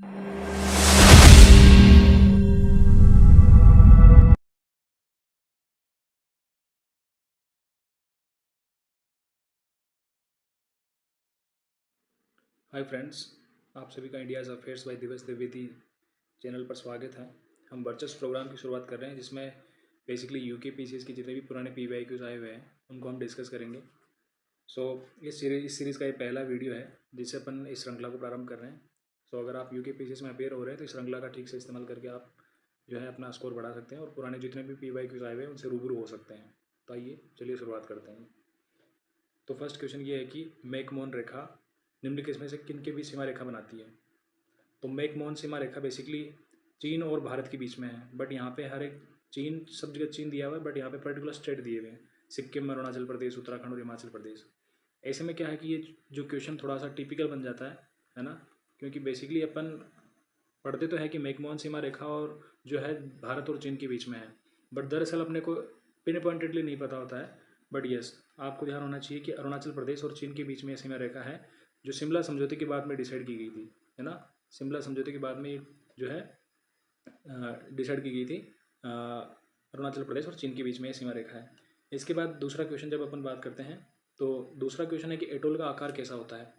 Hi friends, आप सभी का इंडियाज़ अफेयर्स बाय दिवस द्विवेदी चैनल पर स्वागत है। हम वर्चस्व प्रोग्राम की शुरुआत कर रहे हैं जिसमें बेसिकली यूके पीसीएस के जितने भी पुराने पीवाईक्यूज आए हुए हैं उनको हम डिस्कस करेंगे। इस सीरीज़ का ये पहला वीडियो है जिससे अपन इस श्रृंखला को प्रारंभ कर रहे हैं। अगर आप यूके पीसीएस में अपेयर हो रहे हैं तो इस श्रृंखला का ठीक से इस्तेमाल करके आप जो है अपना स्कोर बढ़ा सकते हैं और पुराने जितने भी पीवाईक्यूज आए हुए हैं उनसे रूबरू हो सकते हैं। तो आइए चलिए शुरुआत करते हैं। तो फर्स्ट क्वेश्चन ये है कि मैकमोहन रेखा निम्न किस्में से किन के बीच सीमा रेखा बनाती है। तो मैकमोहन सीमा रेखा बेसिकली चीन और भारत के बीच में है, बट यहाँ पे हर एक चीन, सब जगह चीन दिया हुआ है, बट यहाँ पे पर्टिकुलर स्टेट दिए हुए हैं, सिक्किम, अरुणाचल प्रदेश, उत्तराखंड और हिमाचल प्रदेश। ऐसे में क्या है कि ये जो क्वेश्चन थोड़ा सा टिपिकल बन जाता है ना, क्योंकि बेसिकली अपन पढ़ते तो है कि मैकमोहन सीमा रेखा और जो है भारत और चीन के बीच में है, बट दरअसल अपने को पिन पॉइंटेडली नहीं पता होता है। बट यस, आपको ध्यान होना चाहिए कि अरुणाचल प्रदेश और चीन के बीच में सीमा रेखा है जो शिमला समझौते के बाद में डिसाइड की गई थी, है ना। शिमला समझौते के बाद में जो है डिसाइड की गई थी अरुणाचल प्रदेश और चीन के बीच में ये सीमा रेखा है। इसके बाद दूसरा क्वेश्चन जब अपन बात करते हैं तो दूसरा क्वेश्चन है कि एटोल का आकार कैसा होता है।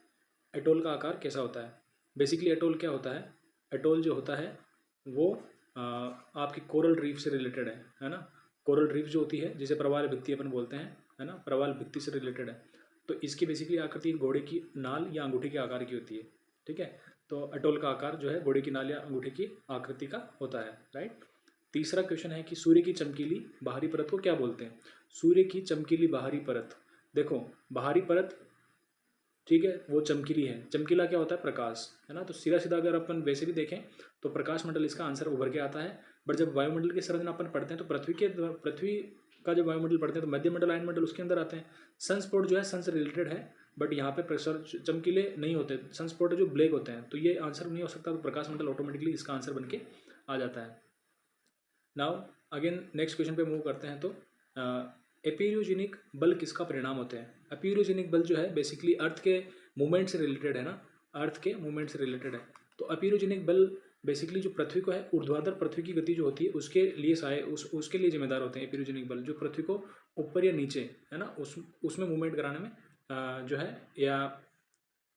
एटोल का आकार कैसा होता है? बेसिकली एटोल क्या होता है? एटोल जो होता है वो आपकी कोरल रीफ से रिलेटेड है ना। कोरल रीफ जो होती है जिसे प्रवाल भित्ति अपन बोलते हैं, है ना, प्रवाल भित्ति से रिलेटेड है। तो इसकी बेसिकली आकृति घोड़े की नाल या अंगूठी के आकार की होती है, ठीक है। तो अटोल का आकार जो है घोड़े की नाल या अंगूठी की आकृति का होता है, राइट। तीसरा क्वेश्चन है कि सूर्य की चमकीली बाहरी परत को क्या बोलते हैं। सूर्य की चमकीली बाहरी परत, देखो बाहरी परत, ठीक है, वो चमकीली है। चमकीला क्या होता है? प्रकाश, है ना। तो सीधा सीधा अगर अपन वैसे भी देखें तो प्रकाश मंडल इसका आंसर उभर के आता है। बट जब वायुमंडल की संरचना अपन पढ़ते हैं तो पृथ्वी का जब वायुमंडल पढ़ते हैं तो मध्य मंडल, आयन मंडल उसके अंदर आते हैं। सनस्पॉट जो है सन से रिलेटेड है, बट यहाँ पे प्रेशर चमकीले नहीं होते। सनस्पॉट जो ब्लैक होते हैं, तो ये आंसर नहीं हो सकता। तो प्रकाश मंडल ऑटोमेटिकली इसका आंसर बन के आ जाता है। नाउ अगेन नेक्स्ट क्वेश्चन पे मूव करते हैं। तो एपिरोजेनिक बल किसका परिणाम होते हैं। एपिरोजेनिक बल जो है बेसिकली अर्थ के मूवमेंट से रिलेटेड है ना, अर्थ के मूवमेंट से रिलेटेड है। तो एपिरोजेनिक बल बेसिकली जो पृथ्वी को है ऊर्ध्वाधर पृथ्वी की गति जो होती है उसके लिए उसके लिए जिम्मेदार होते हैं। एपिरोजेनिक बल जो पृथ्वी को ऊपर या नीचे, है ना, उसमें मूवमेंट कराने में जो है, या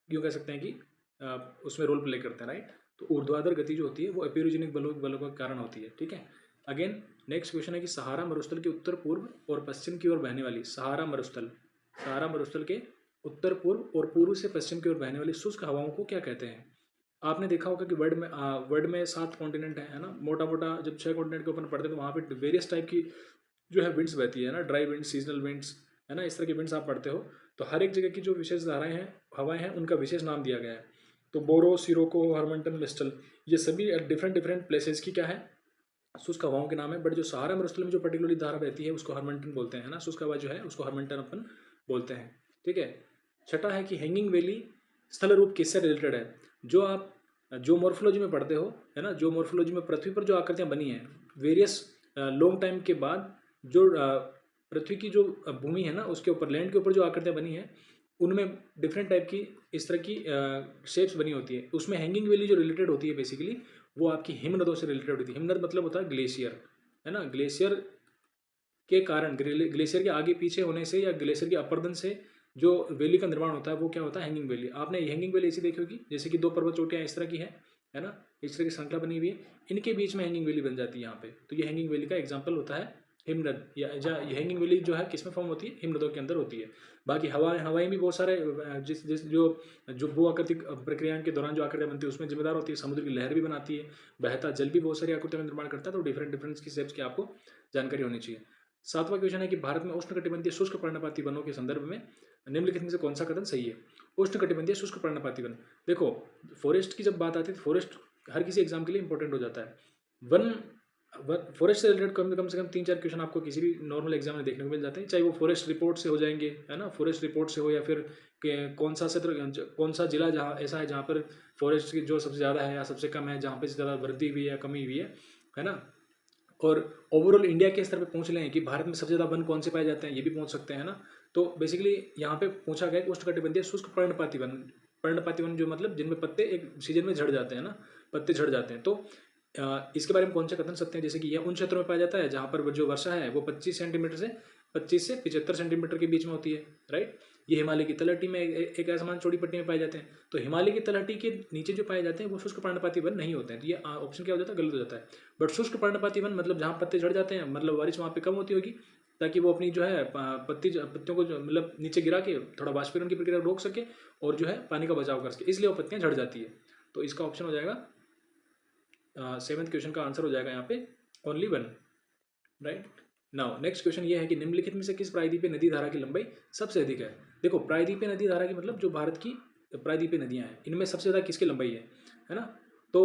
यूँ कह सकते हैं कि उसमें रोल प्ले करते हैं, राइट। तो ऊर्ध्वाधर गति जो होती है वो एपिरोजेनिक बलों के कारण होती है, ठीक है। अगेन नेक्स्ट क्वेश्चन है कि सहारा मरुस्थल के उत्तर पूर्व और पश्चिम की ओर बहने वाली सहारा मरुस्थल के उत्तर पूर्व और पूर्व से पश्चिम की ओर बहने वाली शुष्क हवाओं को क्या कहते हैं। आपने देखा होगा कि वर्ल्ड में 7 कॉन्टिनेंट है ना। मोटा मोटा जब 6 कॉन्टिनेंट के ऊपर पढ़ते हैं तो वहाँ पे वेरियस टाइप की जो है विंड्स बहती है ना, ड्राई विंड्स, सीजनल विंड्स, है ना, इस तरह की विंड्स आप पढ़ते हो। तो हर एक जगह की जो विशेष धाराएं हैं, हवाएं हैं, उनका विशेष नाम दिया गया है। तो बोरो, सिरोको, हर्मंटन, मिस्टल, ये सभी डिफरेंट डिफरेंट प्लेसेस की क्या है, शुष्क हवाओं के नाम है। बट जो सहारा मरुस्थल में जो पर्टिकुलरली धारा बहती है उसको हर्मंटन बोलते हैं ना। शुष्क हवा जो है उसको हर्मंटन अपन बोलते हैं, ठीक है। छठा है कि हैंगिंग वैली स्थल रूप किससे रिलेटेड है। जो आप जो मॉर्फोलॉजी में पढ़ते हो, है ना, जो मॉर्फोलॉजी में पृथ्वी पर जो आकृतियां बनी हैं वेरियस लॉन्ग टाइम के बाद, जो पृथ्वी की जो भूमि है ना उसके ऊपर, लैंड के ऊपर जो आकृतियां बनी हैं उनमें डिफरेंट टाइप की इस तरह की शेप्स बनी होती है। उसमें हैंगिंग वैली जो रिलेटेड होती है बेसिकली वो आपकी हिमनदों से रिलेटेड होती है। हिमनद मतलब होता है ग्लेशियर, है ना। ग्लेशियर के कारण, ग्लेशियर के आगे पीछे होने से या ग्लेशियर के अपर्दन से जो वैली का निर्माण होता है वो क्या होता है, हैंगिंग वैली। आपने हैंगिंग वैली ऐसी देखी होगी जैसे कि 2 पर्वत चोटियां इस तरह की है ना, इस तरह की श्रृंखला बनी हुई है, इनके बीच में हैंगिंग वैली बन जाती है यहाँ पे। तो ये हैंगिंग वैली का एग्जाम्पल होता है हिमनद, या ये हैंगिंग वैली जो है किसमें फॉर्म होती है, हिमनदों के अंदर होती है। बाकी हवाएं भी बहुत सारे जिस जिस जो जो भू आकृतिक प्रक्रिया के दौरान जो आकृतियां बनती है उसमें जिम्मेदार होती है। समुद्र की लहर भी बनाती है, बहता जल भी बहुत सारी आकृतियों का निर्माण करता है। तो डिफरेंट डिफरेंट की शेप्स की आपको जानकारी होनी चाहिए। 7वां क्वेश्चन है कि भारत में उष्णकटिबंधीय शुष्क पर्णपाती वनों के संदर्भ में निम्नलिखित में से कौन सा कथन सही है। उष्णकटिबंधीय शुष्क पर्णपाती वन, देखो फॉरेस्ट की जब बात आती है तो फॉरेस्ट हर किसी एग्जाम के लिए इंपॉर्टेंट हो जाता है। वन फॉरेस्ट से रिलेटेड कम से कम 3-4 क्वेश्चन आपको किसी भी नॉर्मल एग्जाम में देखने को मिल जाते हैं, चाहे वो फॉरेस्ट रिपोर्ट से हो जाएंगे, है ना, फॉरेस्ट रिपोर्ट से हो, या फिर कौन सा क्षेत्र, कौन सा जिला जहाँ ऐसा है जहाँ पर फॉरेस्ट की जो सबसे ज़्यादा है या सबसे कम है, जहाँ पर ज़्यादा वृद्धि हुई है या कमी हुई है ना। और ओवरऑल इंडिया के स्तर पे पूछ लें कि भारत में सबसे ज़्यादा वन कौन से पाए जाते हैं, ये भी पूछ सकते हैं ना। तो बेसिकली यहाँ पे पूछा गया कि उष्णकटिबंधीय शुष्क पर्णपाती वन जो मतलब जिनमें पत्ते एक सीजन में झड़ जाते हैं ना, पत्ते झड़ जाते हैं। तो इसके बारे में कौन से कथन सत्य हैं, जैसे कि यह उन क्षेत्रों में पाया जाता है जहाँ पर जो वर्षा है वो 25 सेंटीमीटर से 25 से 75 सेंटीमीटर के बीच में होती है, राइट। ये हिमालय की तलहटी में एक असमान चौड़ी पट्टी में पाए जाते हैं। तो हिमालय की तलहटी के नीचे जो पाए जाते हैं वो शुष्क पर्णपाती वन नहीं होते हैं। तो ये ऑप्शन क्या हो जाता है, गलत हो जाता है। बट शुष्क पर्णपाती वन मतलब जहाँ पत्ते झड़ जाते हैं, मतलब बारिश वहाँ पे कम होती होगी, ताकि वो अपनी जो है पत्तियों को मतलब नीचे गिरा के थोड़ा वाष्पीकरण की प्रक्रिया रोक सके और जो है पानी का बचाव कर सके, इसलिए वो पत्तियाँ झड़ जाती है। तो इसका ऑप्शन हो जाएगा 7th क्वेश्चन का आंसर हो जाएगा यहाँ पे only 1, right. Now next question ये है कि निम्नलिखित में से किस प्रायद्वीपीय नदी धारा की लंबाई सबसे अधिक है। देखो, प्रायद्वीपीय नदी धारा की मतलब जो भारत की प्रायद्वीपीय नदियाँ हैं, इनमें सबसे ज़्यादा किसकी लंबाई है ना। तो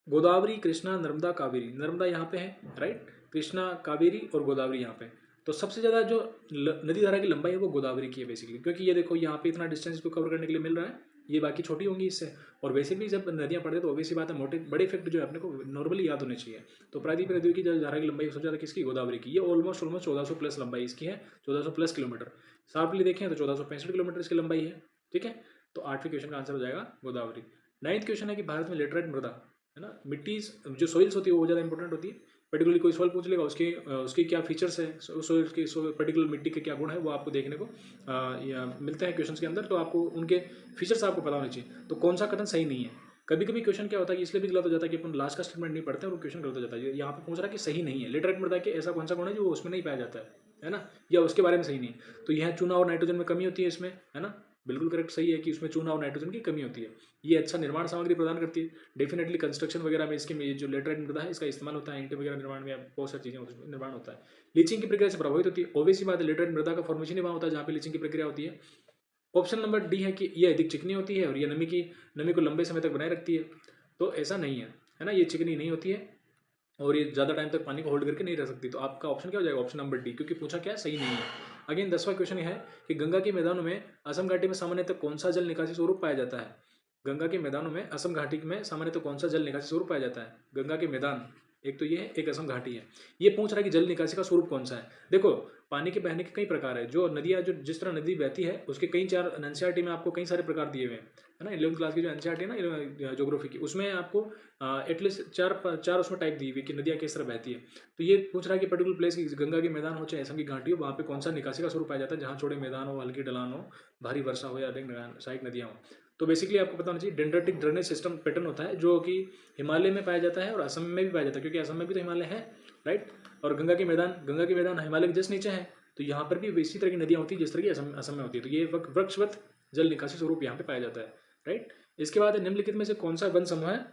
गोदावरी, कृष्णा, नर्मदा, कावेरी। नर्मदा यहाँ पे है, राइट। कृष्णा, कावेरी और गोदावरी यहाँ पे। तो सबसे ज़्यादा जो नदी धारा की लंबाई है वो गोदावरी की है बेसिकली, क्योंकि ये देखो यहाँ पे इतना डिस्टेंस को कवर करने के लिए मिल रहा है, ये बाकी छोटी होंगी इससे। और वैसे भी जब नदियाँ पड़ते तो ऑब्वियस सी बात है, मोटे बड़े फैक्ट जो है अपने को नॉर्मली याद होने चाहिए। तो प्रायद्वीपीय नदियों की जो धारा की लंबाई सबसे ज़्यादा किसकी, गोदावरी की। ये ऑलमोस्ट 1400 प्लस लंबाई इसकी है, 1400 प्लस किलोमीटर। शार्पली देखें तो 1465 किलोमीटर इसकी लंबाई है, ठीक है। तो 8वें क्वेश्चन का आंसर हो जाएगा गोदावरी। 9th क्वेश्चन है कि भारत में लेटराइट मृदा है ना, मिट्टी जो सोइल्स होती है वो ज़्यादा इंपॉर्टेंट होती है। पर्टिकुलरली कोई सवाल पूछ लेगा उसकी क्या फीचर्स है, सोइल की पर्टिकुलर मिट्टी के क्या गुण है, वो आपको देखने को मिलते हैं क्वेश्चंस के अंदर। तो आपको उनके फीचर्स आपको पता होने चाहिए। तो कौन सा कथन सही नहीं है। कभी कभी क्वेश्चन क्या होता है कि इसलिए भी गलत हो जाता है कि अपन लास्ट का स्टेटमेंट नहीं पढ़ते और क्वेश्चन गलत हो जाता है। यहाँ पे पूछ रहा है कि सही नहीं है, लेटराइट मृदा के ऐसा कौन सा गुण है जो उसमें नहीं पाया जाता है ना, या उसके बारे में सही नहीं है। तो यह चूना और नाइट्रोजन में कमी होती है इसमें, है ना। बिल्कुल करेक्ट, सही है कि उसमें चूना और नाइट्रोजन की कमी होती है। ये अच्छा निर्माण सामग्री प्रदान करती है। डेफिनेटली कंस्ट्रक्शन वगैरह में इसके जो लेटराइट मृदा है इसका इस्तेमाल होता है, ईंट वगैरह निर्माण में, बहुत सारी चीज़ें उसमें निर्माण होता है। लीचिंग की प्रक्रिया से प्रभावित होती है, ऑब्वियसली बात है। लेटराइट मृदा का फॉर्मेशन ही वहाँ होता है जहाँ पे लीचिंग की प्रक्रिया होती है। ऑप्शन नंबर डी है कि ये अधिक चिकनी होती है और ये नमी को लंबे समय तक बनाए रखती है। तो ऐसा नहीं है ना, ये चिकनी नहीं होती है और ये ज़्यादा टाइम तक पानी को होल्ड करके नहीं रह सकती। तो आपका ऑप्शन क्या हो जाएगा, ऑप्शन नंबर डी, क्योंकि पूछा क्या सही नहीं है। अगेन 10वां क्वेश्चन है कि गंगा के मैदानों में असम घाटी में सामान्यतः कौन सा जल निकासी स्वरूप पाया जाता है। गंगा के मैदानों में असम घाटी में सामान्यतः कौन सा जल निकासी स्वरूप पाया जाता है। गंगा के मैदान एक तो ये है, एक असम घाटी है। ये पूछ रहा है कि जल निकासी का स्वरूप कौन सा है। देखो, पानी के बहने के कई प्रकार है। जो नदियाँ जो जिस तरह नदी बहती है उसके कई चार एनसीईआरटी में आपको कई सारे प्रकार दिए हुए हैं, है ना। 11th क्लास की जो एनसीईआरटी है ना ज्योग्राफी की, उसमें आपको एटलीस्ट चार उसमें टाइप दी हुई कि नदियाँ किस तरह बहती है। तो ये पूछ रहा है कि पर्टिकुलर प्लेस की गंगा के मैदान हो चाहे असम की घाटी हो, वहाँ पे कौन सा निकासी का स्वरूप पाया जाता है, जहाँ छोटे मैदान हो, हल्की ढलान हो, भारी वर्षा हो या अधिक सहायक नदियाँ हो। तो बेसिकली आपको पता होना चाहिए डेंड्रेटिक ड्रेनेज सिस्टम पैटर्न होता है जो कि हिमालय में पाया जाता है और असम में भी पाया जाता है, क्योंकि असम में भी तो हिमालय है, राइट। और गंगा के मैदान हिमालय के जस्ट नीचे है। तो यहाँ पर भी इसी तरह की नदियाँ होती है जिस तरह की असम में होती है। तो ये वृक्षवत जल निकासी स्वरूप यहाँ पे पाया जाता है, राइट। इसके बाद निम्नलिखित में से कौन सा वन समूह है,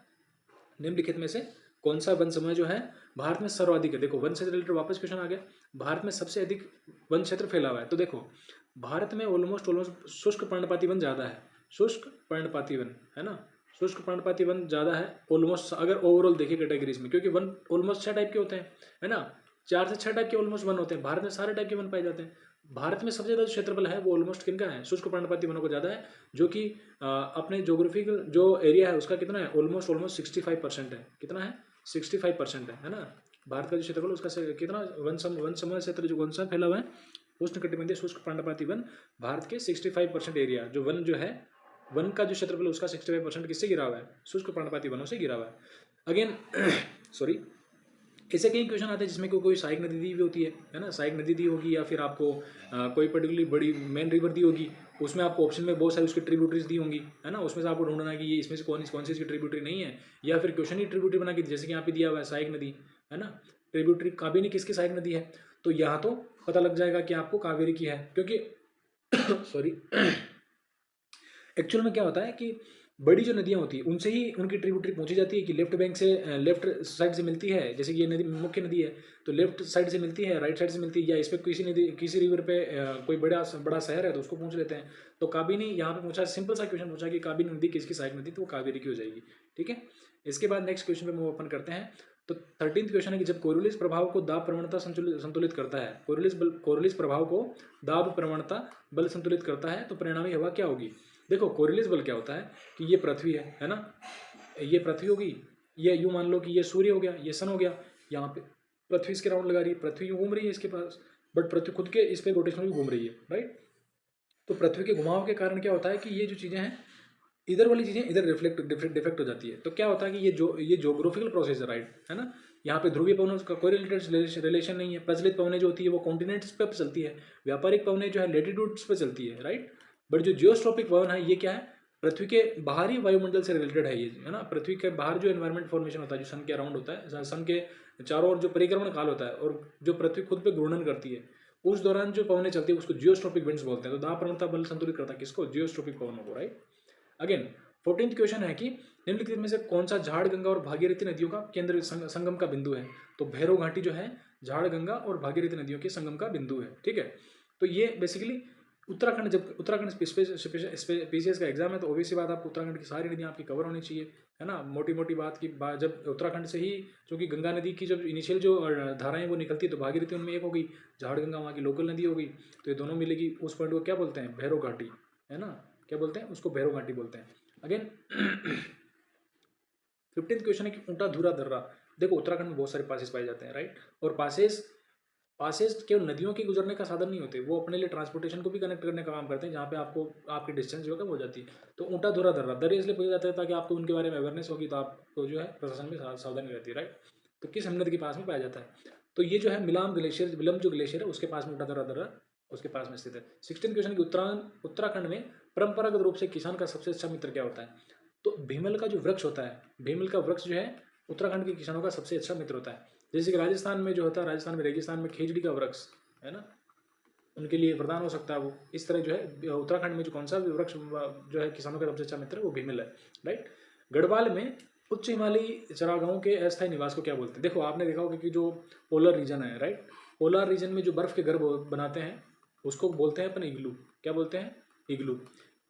निम्नलिखित में से कौन सा वन समूह जो है भारत में सर्वाधिक है। देखो, वन से रिलेटेड वापस क्वेश्चन आ गया, भारत में सबसे अधिक वन क्षेत्र फैला हुआ है। तो देखो, भारत में ऑलमोस्ट शुष्क पर्णपाती वन ज़्यादा है, शुष्क पर्णपाती वन, है ना। शुष्क पर्णपाती वन ज़्यादा है ऑलमोस्ट, अगर ओवरऑल देखें कैटेगरीज में, क्योंकि वन ऑलमोस्ट 6 टाइप के होते हैं, है ना। 4 से 6 टाइप के ऑलमोस्ट वन होते हैं। भारत में सारे टाइप के वन पाए जाते हैं। भारत में सबसे ज़्यादा जो क्षेत्रफल है वो ऑलमोस्ट किनका है, शुष्क पर्णपाती वनों को ज़्यादा है, जो कि अपने जोग्राफिकल जो एरिया है उसका कितना है, ऑलमोस्ट 65% है। कितना है, 65% है ना। भारत का जो क्षेत्रफल उसका कितना वन समूह क्षेत्र जो कौन सा फैला हुआ है, उष्णकटिबंधीय शुष्क पर्णपाती वन। भारत के 65% एरिया जो वन जो है, वन का जो क्षेत्रफल उसका 65% किससे गिरा हुआ है, शुष्क पर्णपाती वनों से गिरा हुआ है। अगेन सॉरी, ऐसे कई क्वेश्चन आते हैं जिसमें कोई सहायक नदी दी हुई होती है ना, सहायक नदी दी होगी, या फिर आपको कोई पर्टिकुलरली बड़ी मेन रिवर दी होगी, उसमें आपको ऑप्शन में बहुत सारी उसकी ट्रिब्यूटरीज दी होंगी, है ना। उसमें से आपको ढूंढना है कि ये इसमें से कौन सी इसकी ट्रिब्यूटरी नहीं है, या फिर क्वेश्चन ही ट्रिब्यूटरी बना के जैसे कि यहाँ पे दिया हुआ है सहायक नदी, है ना। ट्रिब्यूटरी कावेरी किसकी सहायक नदी है, तो यहाँ तो पता लग जाएगा कि आपको कावेरी की है, क्योंकि सॉरी एक्चुअल में क्या होता है कि बड़ी जो नदियाँ होती है उनसे ही उनकी ट्रिब्यूटरी पहुंची जाती है, कि लेफ्ट बैंक से लेफ्ट साइड से मिलती है, जैसे कि ये नदी मुख्य नदी है तो लेफ्ट साइड से मिलती है, राइट साइड से मिलती है, या इस पर किसी रिवर पे कोई बड़ा शहर है तो उसको पूछ लेते हैं। तो काबिनी यहाँ पे पूछा, सिंपल सा क्वेश्चन पूछा कि काबिनी नदी किसकी सहायक नदी, तो वो कावेरी की हो जाएगी, ठीक है। इसके बाद नेक्स्ट क्वेश्चन पे मूव ओपन करते हैं। तो 13th क्वेश्चन है कि जब कोरियोलिस प्रभाव को दाब प्रवणता संतुलित करता है, कोरियोलिस प्रभाव को दाब प्रवणता बल संतुलित करता है, तो परिणामी हवा क्या होगी। देखो, कोरियोलिस बल क्या होता है कि ये पृथ्वी है ना, ये पृथ्वी होगी, ये यूँ मान लो कि ये सूर्य हो गया, ये सन हो गया, यहाँ पे पृथ्वी इसके राउंड लगा रही है, पृथ्वी यूँ घूम रही है इसके पास, बट पृथ्वी खुद के इस पे रोटेशन भी घूम रही है, राइट। तो पृथ्वी के घुमाव के कारण क्या होता है कि ये जो चीज़ें हैं इधर वाली चीज़ें इधर रिफ्लेक्ट डिफेक्ट हो जाती है। तो क्या होता है कि ये जोग्राफिकल प्रोसेस है, राइट, है ना। यहाँ पे ध्रुवीय पवनों का कोई रिलेशन नहीं है। प्रचलित पवनें जो होती है वो कॉन्टिनेंट्स पे चलती है, व्यापारिक पवनें जो है लेटीट्यूड्स पे चलती है, राइट। बट जो जियोस्ट्रॉपिक पवन है ये क्या है, पृथ्वी के बाहरी वायुमंडल से रिलेटेड है ये, है ना। पृथ्वी के बाहर जो एनवायरमेंट फॉर्मेशन होता है, जो सन के अराउंड होता है, सन के चारों ओर जो परिक्रमण काल होता है और जो पृथ्वी खुद पे घूर्णन करती है, उस दौरान जो पवनें चलती है उसको जियोस्ट्रॉपिक विंड्स बोलते हैं। तो दाब प्रवणता बल संतुलित करता है किसको, जियोस्ट्रॉपिक पवनों को, राइट। अगेन 14th क्वेश्चन है कि निम्नलिखित में से कौन सा झाड़ गंगा और भागीरथी नदियों का केंद्र संगम का बिंदु है। तो भैरव घाटी जो है झाड़ गंगा और भागीरथी नदियों के संगम का बिंदु है, ठीक है। तो ये बेसिकली उत्तराखंड, जब उत्तराखंड पीसीएस का एग्जाम है तो ऑब्वियसली बात आपको उत्तराखंड की सारी नदियाँ आपकी कवर होनी चाहिए, है ना। मोटी मोटी बात की बात, जब उत्तराखंड से ही, क्योंकि गंगा नदी की जब इनिशियल जो धाराएं वो निकलती है तो भागीरथी उनमें एक हो गई, झाड़ गंगा वहाँ की लोकल नदी हो गई, तो ये दोनों मिलेगी। उस पॉइंट को क्या बोलते हैं, भैरव घाटी, है ना। क्या बोलते हैं उसको, भैरव घाटी बोलते हैं। अगेन 15th क्वेश्चन है कि ऊंटा धुरा दर्रा। देखो उत्तराखंड में बहुत सारे पासेस पाए जाते हैं, राइट। और पासेस पासेस केवल नदियों के गुजरने का साधन नहीं होते, वो अपने लिए ट्रांसपोर्टेशन को भी कनेक्ट करने का काम करते हैं, जहाँ पे आपको आपकी डिस्टेंस जो है कम हो जाती है। तो ऊंटा धुरा दर्रा दर्रे इसलिए पूछा जाता है ताकि आपको उनके बारे में अवेयरनेस होगी, तो आपको जो है प्रशासन में सावधानी रहती है, राइट। तो किस हिमनद के पास में पाया जाता है, तो ये जो है मिलाम ग्लेशियर, विलम जो ग्लेशियर है उसके पास में ऊंटा धुरा दर्रा उसके पास में स्थित है। 16 क्वेश्चन की उत्तराखंड में परंपरागत रूप से किसान का सबसे अच्छा मित्र क्या होता है। तो भीमल का जो वृक्ष होता है, भीमल का वृक्ष जो है उत्तराखंड के किसानों का सबसे अच्छा मित्र होता है। जैसे कि राजस्थान में जो होता है, राजस्थान में रेगिस्तान में खेजड़ी का वृक्ष, है ना, उनके लिए वरदान हो सकता है वो। इस तरह जो है उत्तराखंड में जो कौन सा वृक्ष जो है किसानों का सबसे अच्छा मित्र है वो भीमल है, राइट। गढ़वाल में उच्च हिमालयी चरागाहों के अस्थायी निवास को क्या बोलते हैं। देखो आपने देखा होगा कि जो पोलर रीजन है, राइट, पोलर रीजन में जो बर्फ के घर बनाते हैं उसको बोलते हैं अपन इग्लू। क्या बोलते हैं, इग्लू।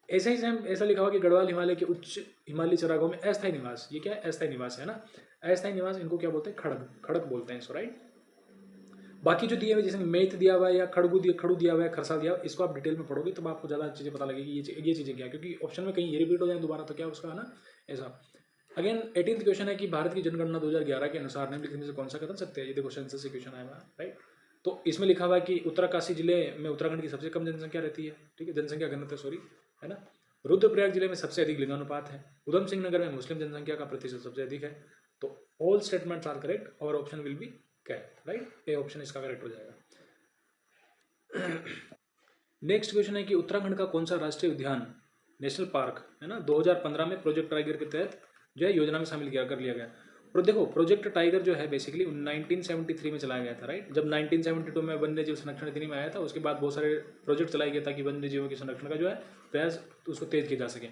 ऐसा ही सेम ऐसा लिखा हुआ कि गढ़वाल हिमालय के उच्च हिमालयी चरागाहों में अस्थायी निवास, ये क्या है, अस्थायी निवास है ना। अस्थायी निवास इनको क्या बोलते हैं, खड़ग, खड़क बोलते हैं इसको, राइट। बाकी जो दिए हुए जैसे मेथ दिया हुआ है या खड़ू दिया हुआ है, खरसा दिया हुआ है, इसको आप डिटेल में पढ़ोगे तब आपको ज़्यादा चीज़ें पता लगेगी ये चीज़ें क्या है, क्योंकि ऑप्शन में कहीं ये रिपीट हो जाए दोबारा तो क्या उसका, है ना, ऐसा। अगेन 18th क्वेश्चन है कि भारत की जनगणना 2011 के अनुसार निम्नलिखित में से कौन सा कथन सत्य है। ये देखो सेंसस से क्वेश्चन आया हुआ है, राइट। तो इसमें लिखा हुआ है कि उत्तरकाशी जिले में उत्तराखंड की सबसे कम जनसंख्या रहती है, ठीक है, जनसंख्या घनत्व सॉरी, है ना। रुद्रप्रयाग जिले में सबसे अधिक लिंगानुपात है। उधम सिंह नगर में मुस्लिम जनसंख्या का प्रतिशत सबसे अधिक है। तो ऑल स्टेटमेंट्स आर करेक्ट और option will be correct, right. A option इसका करेक्ट हो जाएगा। नेक्स्ट क्वेश्चन है कि उत्तराखंड का कौन सा राष्ट्रीय उद्यान, नेशनल पार्क, है ना, 2015 में प्रोजेक्ट टाइगर के तहत जो है योजना में शामिल कर लिया गया। और देखो प्रोजेक्ट टाइगर जो है बेसिकली 1973 में चलाया गया था, राइट। जब 1972 में वन्य जीव संरक्षण अधिनियम आया था उसके बाद बहुत सारे प्रोजेक्ट चलाए गए ताकि वन्य जीवों के संरक्षण का जो है प्रयास उसको तेज किया जा सके।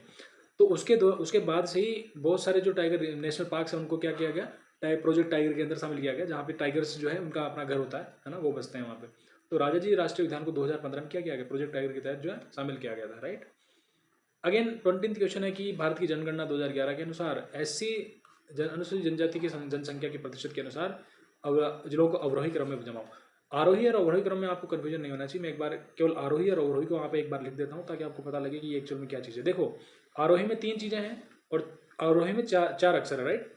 तो उसके बाद से ही बहुत सारे जो टाइगर नेशनल पार्क है उनको क्या किया गया, प्रोजेक्ट टाइगर के अंदर शामिल किया गया, जहाँ पे टाइगर्स जो है उनका अपना घर होता है ना, वो बसते हैं वहाँ पे। तो राजाजी राष्ट्रीय उद्यान को 2015 में क्या किया गया, प्रोजेक्ट टाइगर के तहत जो है शामिल किया गया था, राइट। अगेन 20th क्वेश्चन है कि भारत की जनगणना 2011 के अनुसार एससी अनुसूचित जनजाति की जनसंख्या के प्रतिशत के अनुसार जिलों को अवरोही क्रम में जमाओ। आरोही और अवरोही क्रम में आपको कन्फ्यूजन नहीं होना चाहिए। मैं एक बार केवल आरोही और अवरोही को वहाँ पे एक बार लिख देता हूँ ताकि आपको पता लगे कि ये एक्चुअल में क्या चीज़ है। देखो आरोही में 3 चीज़ें हैं और आरोही में चार अक्षर है, राइट।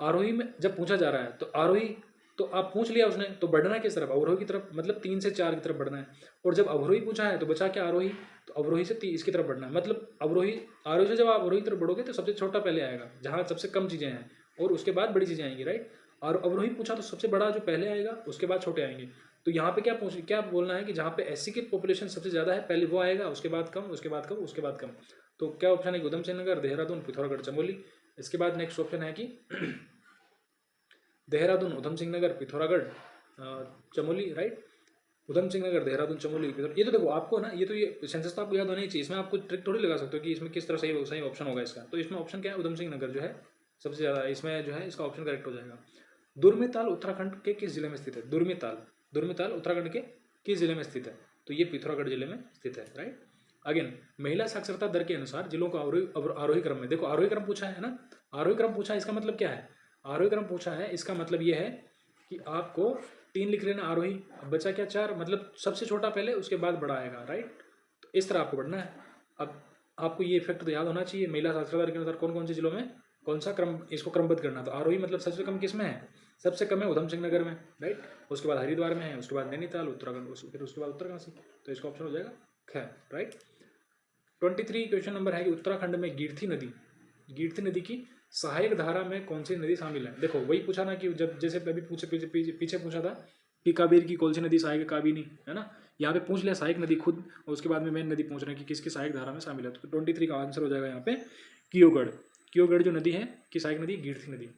आरोही में जब पूछा जा रहा है तो आरोही तो आप पूछ लिया उसने, तो बढ़ना है किस तरफ, अवरोही की तरफ, मतलब 3 से 4 की तरफ बढ़ना है। और जब अवरोही पूछा है तो बचा क्या, आरोही, तो अवरोही से इसकी तरफ बढ़ना है। मतलब आरोही से जब आप अवरोही की तरफ बढ़ोगे तो सबसे छोटा पहले आएगा जहाँ सबसे कम चीज़ें हैं और उसके बाद बड़ी चीज़ें आएंगी, राइट। और अवरोही पूछा तो सबसे बड़ा जो पहले आएगा उसके बाद छोटे आएंगे। तो यहाँ पे क्या बोलना है कि जहाँ पे एससी की पॉपुलेशन सबसे ज़्यादा है पहले वो आएगा, उसके बाद कम, उसके बाद कम, उसके बाद कम। तो क्या ऑप्शन है, उधम सिंह नगर, देहरादून, पिथौरागढ़, चमोली। इसके बाद नेक्स्ट ऑप्शन है कि देहरादून, उधम सिंह नगर, पिथौरागढ़, चमोली, राइट। उधम सिंह नगर, देहरादून, चमोली, ये तो देखो आपको ना ये सेंसस तो आपको याद होना ही चाहिए। इसमें आपको ट्रिक थोड़ी लगा सकते हो कि इसमें किस तरह सही ऑप्शन होगा इसका। तो इसमें ऑप्शन क्या है, उधम सिंह नगर जो है सबसे ज़्यादा, इसमें जो है इसका ऑप्शन करेक्ट हो जाएगा। दुर्मिताल उत्तराखंड के किस जिले में स्थित है, दुर्मिताल उत्तराखंड के किस जिले में स्थित है, तो ये पिथौरागढ़ जिले में स्थित है, राइट। अगेन महिला साक्षरता दर के अनुसार जिलों को आरोही क्रम में, देखो आरोही क्रम पूछा है ना, आरोही क्रम पूछा है, इसका मतलब क्या है, आरोही क्रम पूछा है इसका मतलब ये है कि आपको 3 लिख लेना आरोही, अब बचा क्या 4, मतलब सबसे छोटा पहले उसके बाद बड़ा आएगा, राइट। तो इस तरह आपको बढ़ना है। अब आपको ये इफेक्ट तो याद होना चाहिए, महिला साक्षरता दर के अनुसार कौन कौन से जिलों में कौन सा क्रम, इसको क्रमबद्ध करना। तो आरोही मतलब सबसे कम किस में है, सबसे कम है उधम सिंह नगर में, राइट। उसके बाद हरिद्वार में है, उसके बाद नैनीताल उत्तराखंड, फिर उसके बाद उत्तरकाशी। तो इसका ऑप्शन हो जाएगा खैर, राइट। 23 क्वेश्चन नंबर है कि उत्तराखंड में गिरथी नदी की सहायक धारा में कौन सी नदी शामिल है। देखो वही पूछा ना कि जब जैसे अभी पीछे पूछा था कि कावेरी की कौन सी नदी सहायक है, काबिनी है ना, यहाँ पे पूछ लिया सहायक नदी खुद, और उसके बाद में मेन नदी पूछ रहे हैं कि किसकी सहायक धारा में शामिल है। तो 23 का आंसर हो जाएगा यहाँ पे कियोगढ़ जो नदी है की सहायक नदी गिरथी नदी।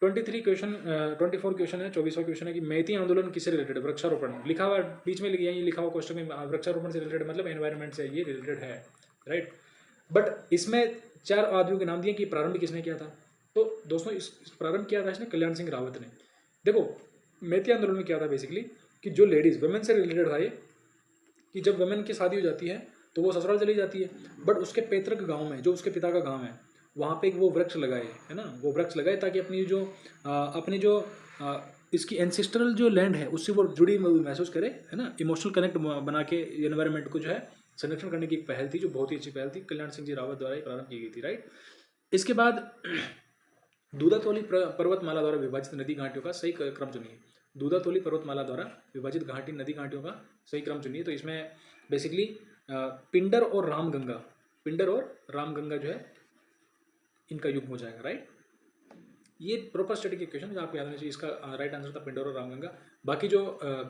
24 क्वेश्चन है, 24वां क्वेश्चन है कि मैती आंदोलन किससे रिलेटेड है। वृक्षारोपण लिखा हुआ बीच में लिखा हुआ क्वेश्चन में वृक्षारोपण से रिलेटेड मतलब एनवायरनमेंट से ये रिलेटेड है, राइट। बट इसमें 4 आदमियों के नाम दिए कि प्रारंभ किसने किया था। तो दोस्तों इस प्रारंभ किया था इसने कल्याण सिंह रावत ने। देखो मैती आंदोलन में क्या था बेसिकली कि जो लेडीज वुमेन से रिलेटेड था ये, कि जब वुमेन की शादी हो जाती है तो वो ससुराल चली जाती है, बट उसके पैतृक गांव में जो उसके पिता का गांव है वहाँ पे एक वो वृक्ष लगाए, है ना, वो वृक्ष लगाए ताकि अपनी जो इसकी एंसेस्ट्रल जो लैंड है उससे वो जुड़ी महसूस करे, है ना, इमोशनल कनेक्ट बना के एनवायरनमेंट को जो है संरक्षण करने की एक पहल थी जो बहुत ही अच्छी पहल थी, कल्याण सिंह जी रावत द्वारा प्रारंभ की गई थी, राइट। इसके बाद दूधातोली पर्वतमाला द्वारा विभाजित नदी घाटियों का सही क्रम चुनिए। दूधातोली पर्वतमाला द्वारा विभाजित नदी घाटियों का सही क्रम चुनिए। तो इसमें बेसिकली पिंडर और रामगंगा जो है इनका युग्म हो जाएगा, राइट। ये प्रॉपर स्टडी के क्वेश्चन जो आपको याद होना चाहिए। इसका राइट आंसर था पिंडर और रामगंगा। बाकी जो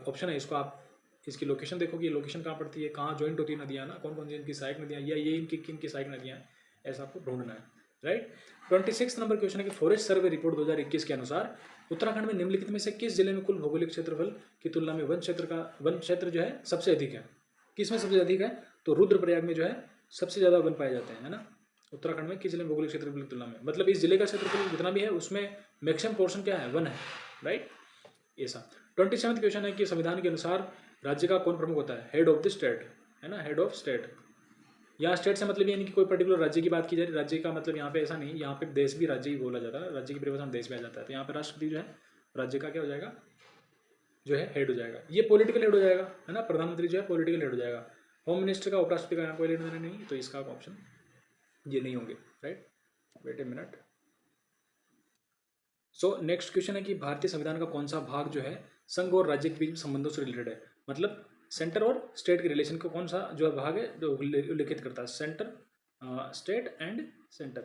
ऑप्शन है इसको आप इसकी लोकेशन देखो कि ये लोकेशन कहाँ पड़ती है, कहाँ ज्वाइंट होती है नदियाँ ना, कौन कौन सी इनकी सहायक नदियाँ या ये इनकी किन की सहायक नदियाँ हैं, ऐसा आपको ढूंढना है, राइट। 26 नंबर क्वेश्चन है कि फॉरेस्ट सर्वे रिपोर्ट 2021 के अनुसार उत्तराखंड में निम्नलिखित में से किस जिले में कुल भौगोलिक क्षेत्रफल की तुलना में वन क्षेत्र जो है सबसे अधिक है। किसमें सबसे अधिक है, तो रुद्रप्रयाग में जो है सबसे ज़्यादा वन पाए जाते हैं, है ना। उत्तराखंड में किस जिले में भौगोलिक क्षेत्रफल की तुलना में, मतलब इस जिले का क्षेत्रफल जितना भी है उसमें मैक्सिमम पोर्शन क्या है, वन है, राइट। ऐसा 27 क्वेश्चन है कि संविधान के अनुसार राज्य का कौन प्रमुख होता है, हेड ऑफ द स्टेट, है ना, हेड ऑफ स्टेट। यहाँ स्टेट से मतलब ये नहीं कि कोई पर्टिकुलर राज्य की बात की जा रही, राज्य का मतलब यहाँ पे ऐसा नहीं, यहाँ पे देश भी राज्य ही बोला जाता है, राज्य की परिभाषा में देश में आ जाता है। तो यहाँ पे राष्ट्रपति जो है राज्य का क्या हो जाएगा, जो है हेड हो जाएगा। ये पॉलिटिकल हेड हो जाएगा, है ना, प्रधानमंत्री जो है पॉलिटिकल हेड हो जाएगा। होम मिनिस्टर का उपराष्ट्रपति का यहाँ कोई लेना देना नहीं, तो इसका ऑप्शन ये नहीं होंगे, right. Wait a minute. So next question है कि भारतीय संविधान का कौन सा भाग जो है संघ और राज्य के बीच संबंधों से रिलेटेड है, मतलब सेंटर और स्टेट के रिलेशन को कौन सा जो भाग है जो उल्लेखित करता है, centre, state and centre,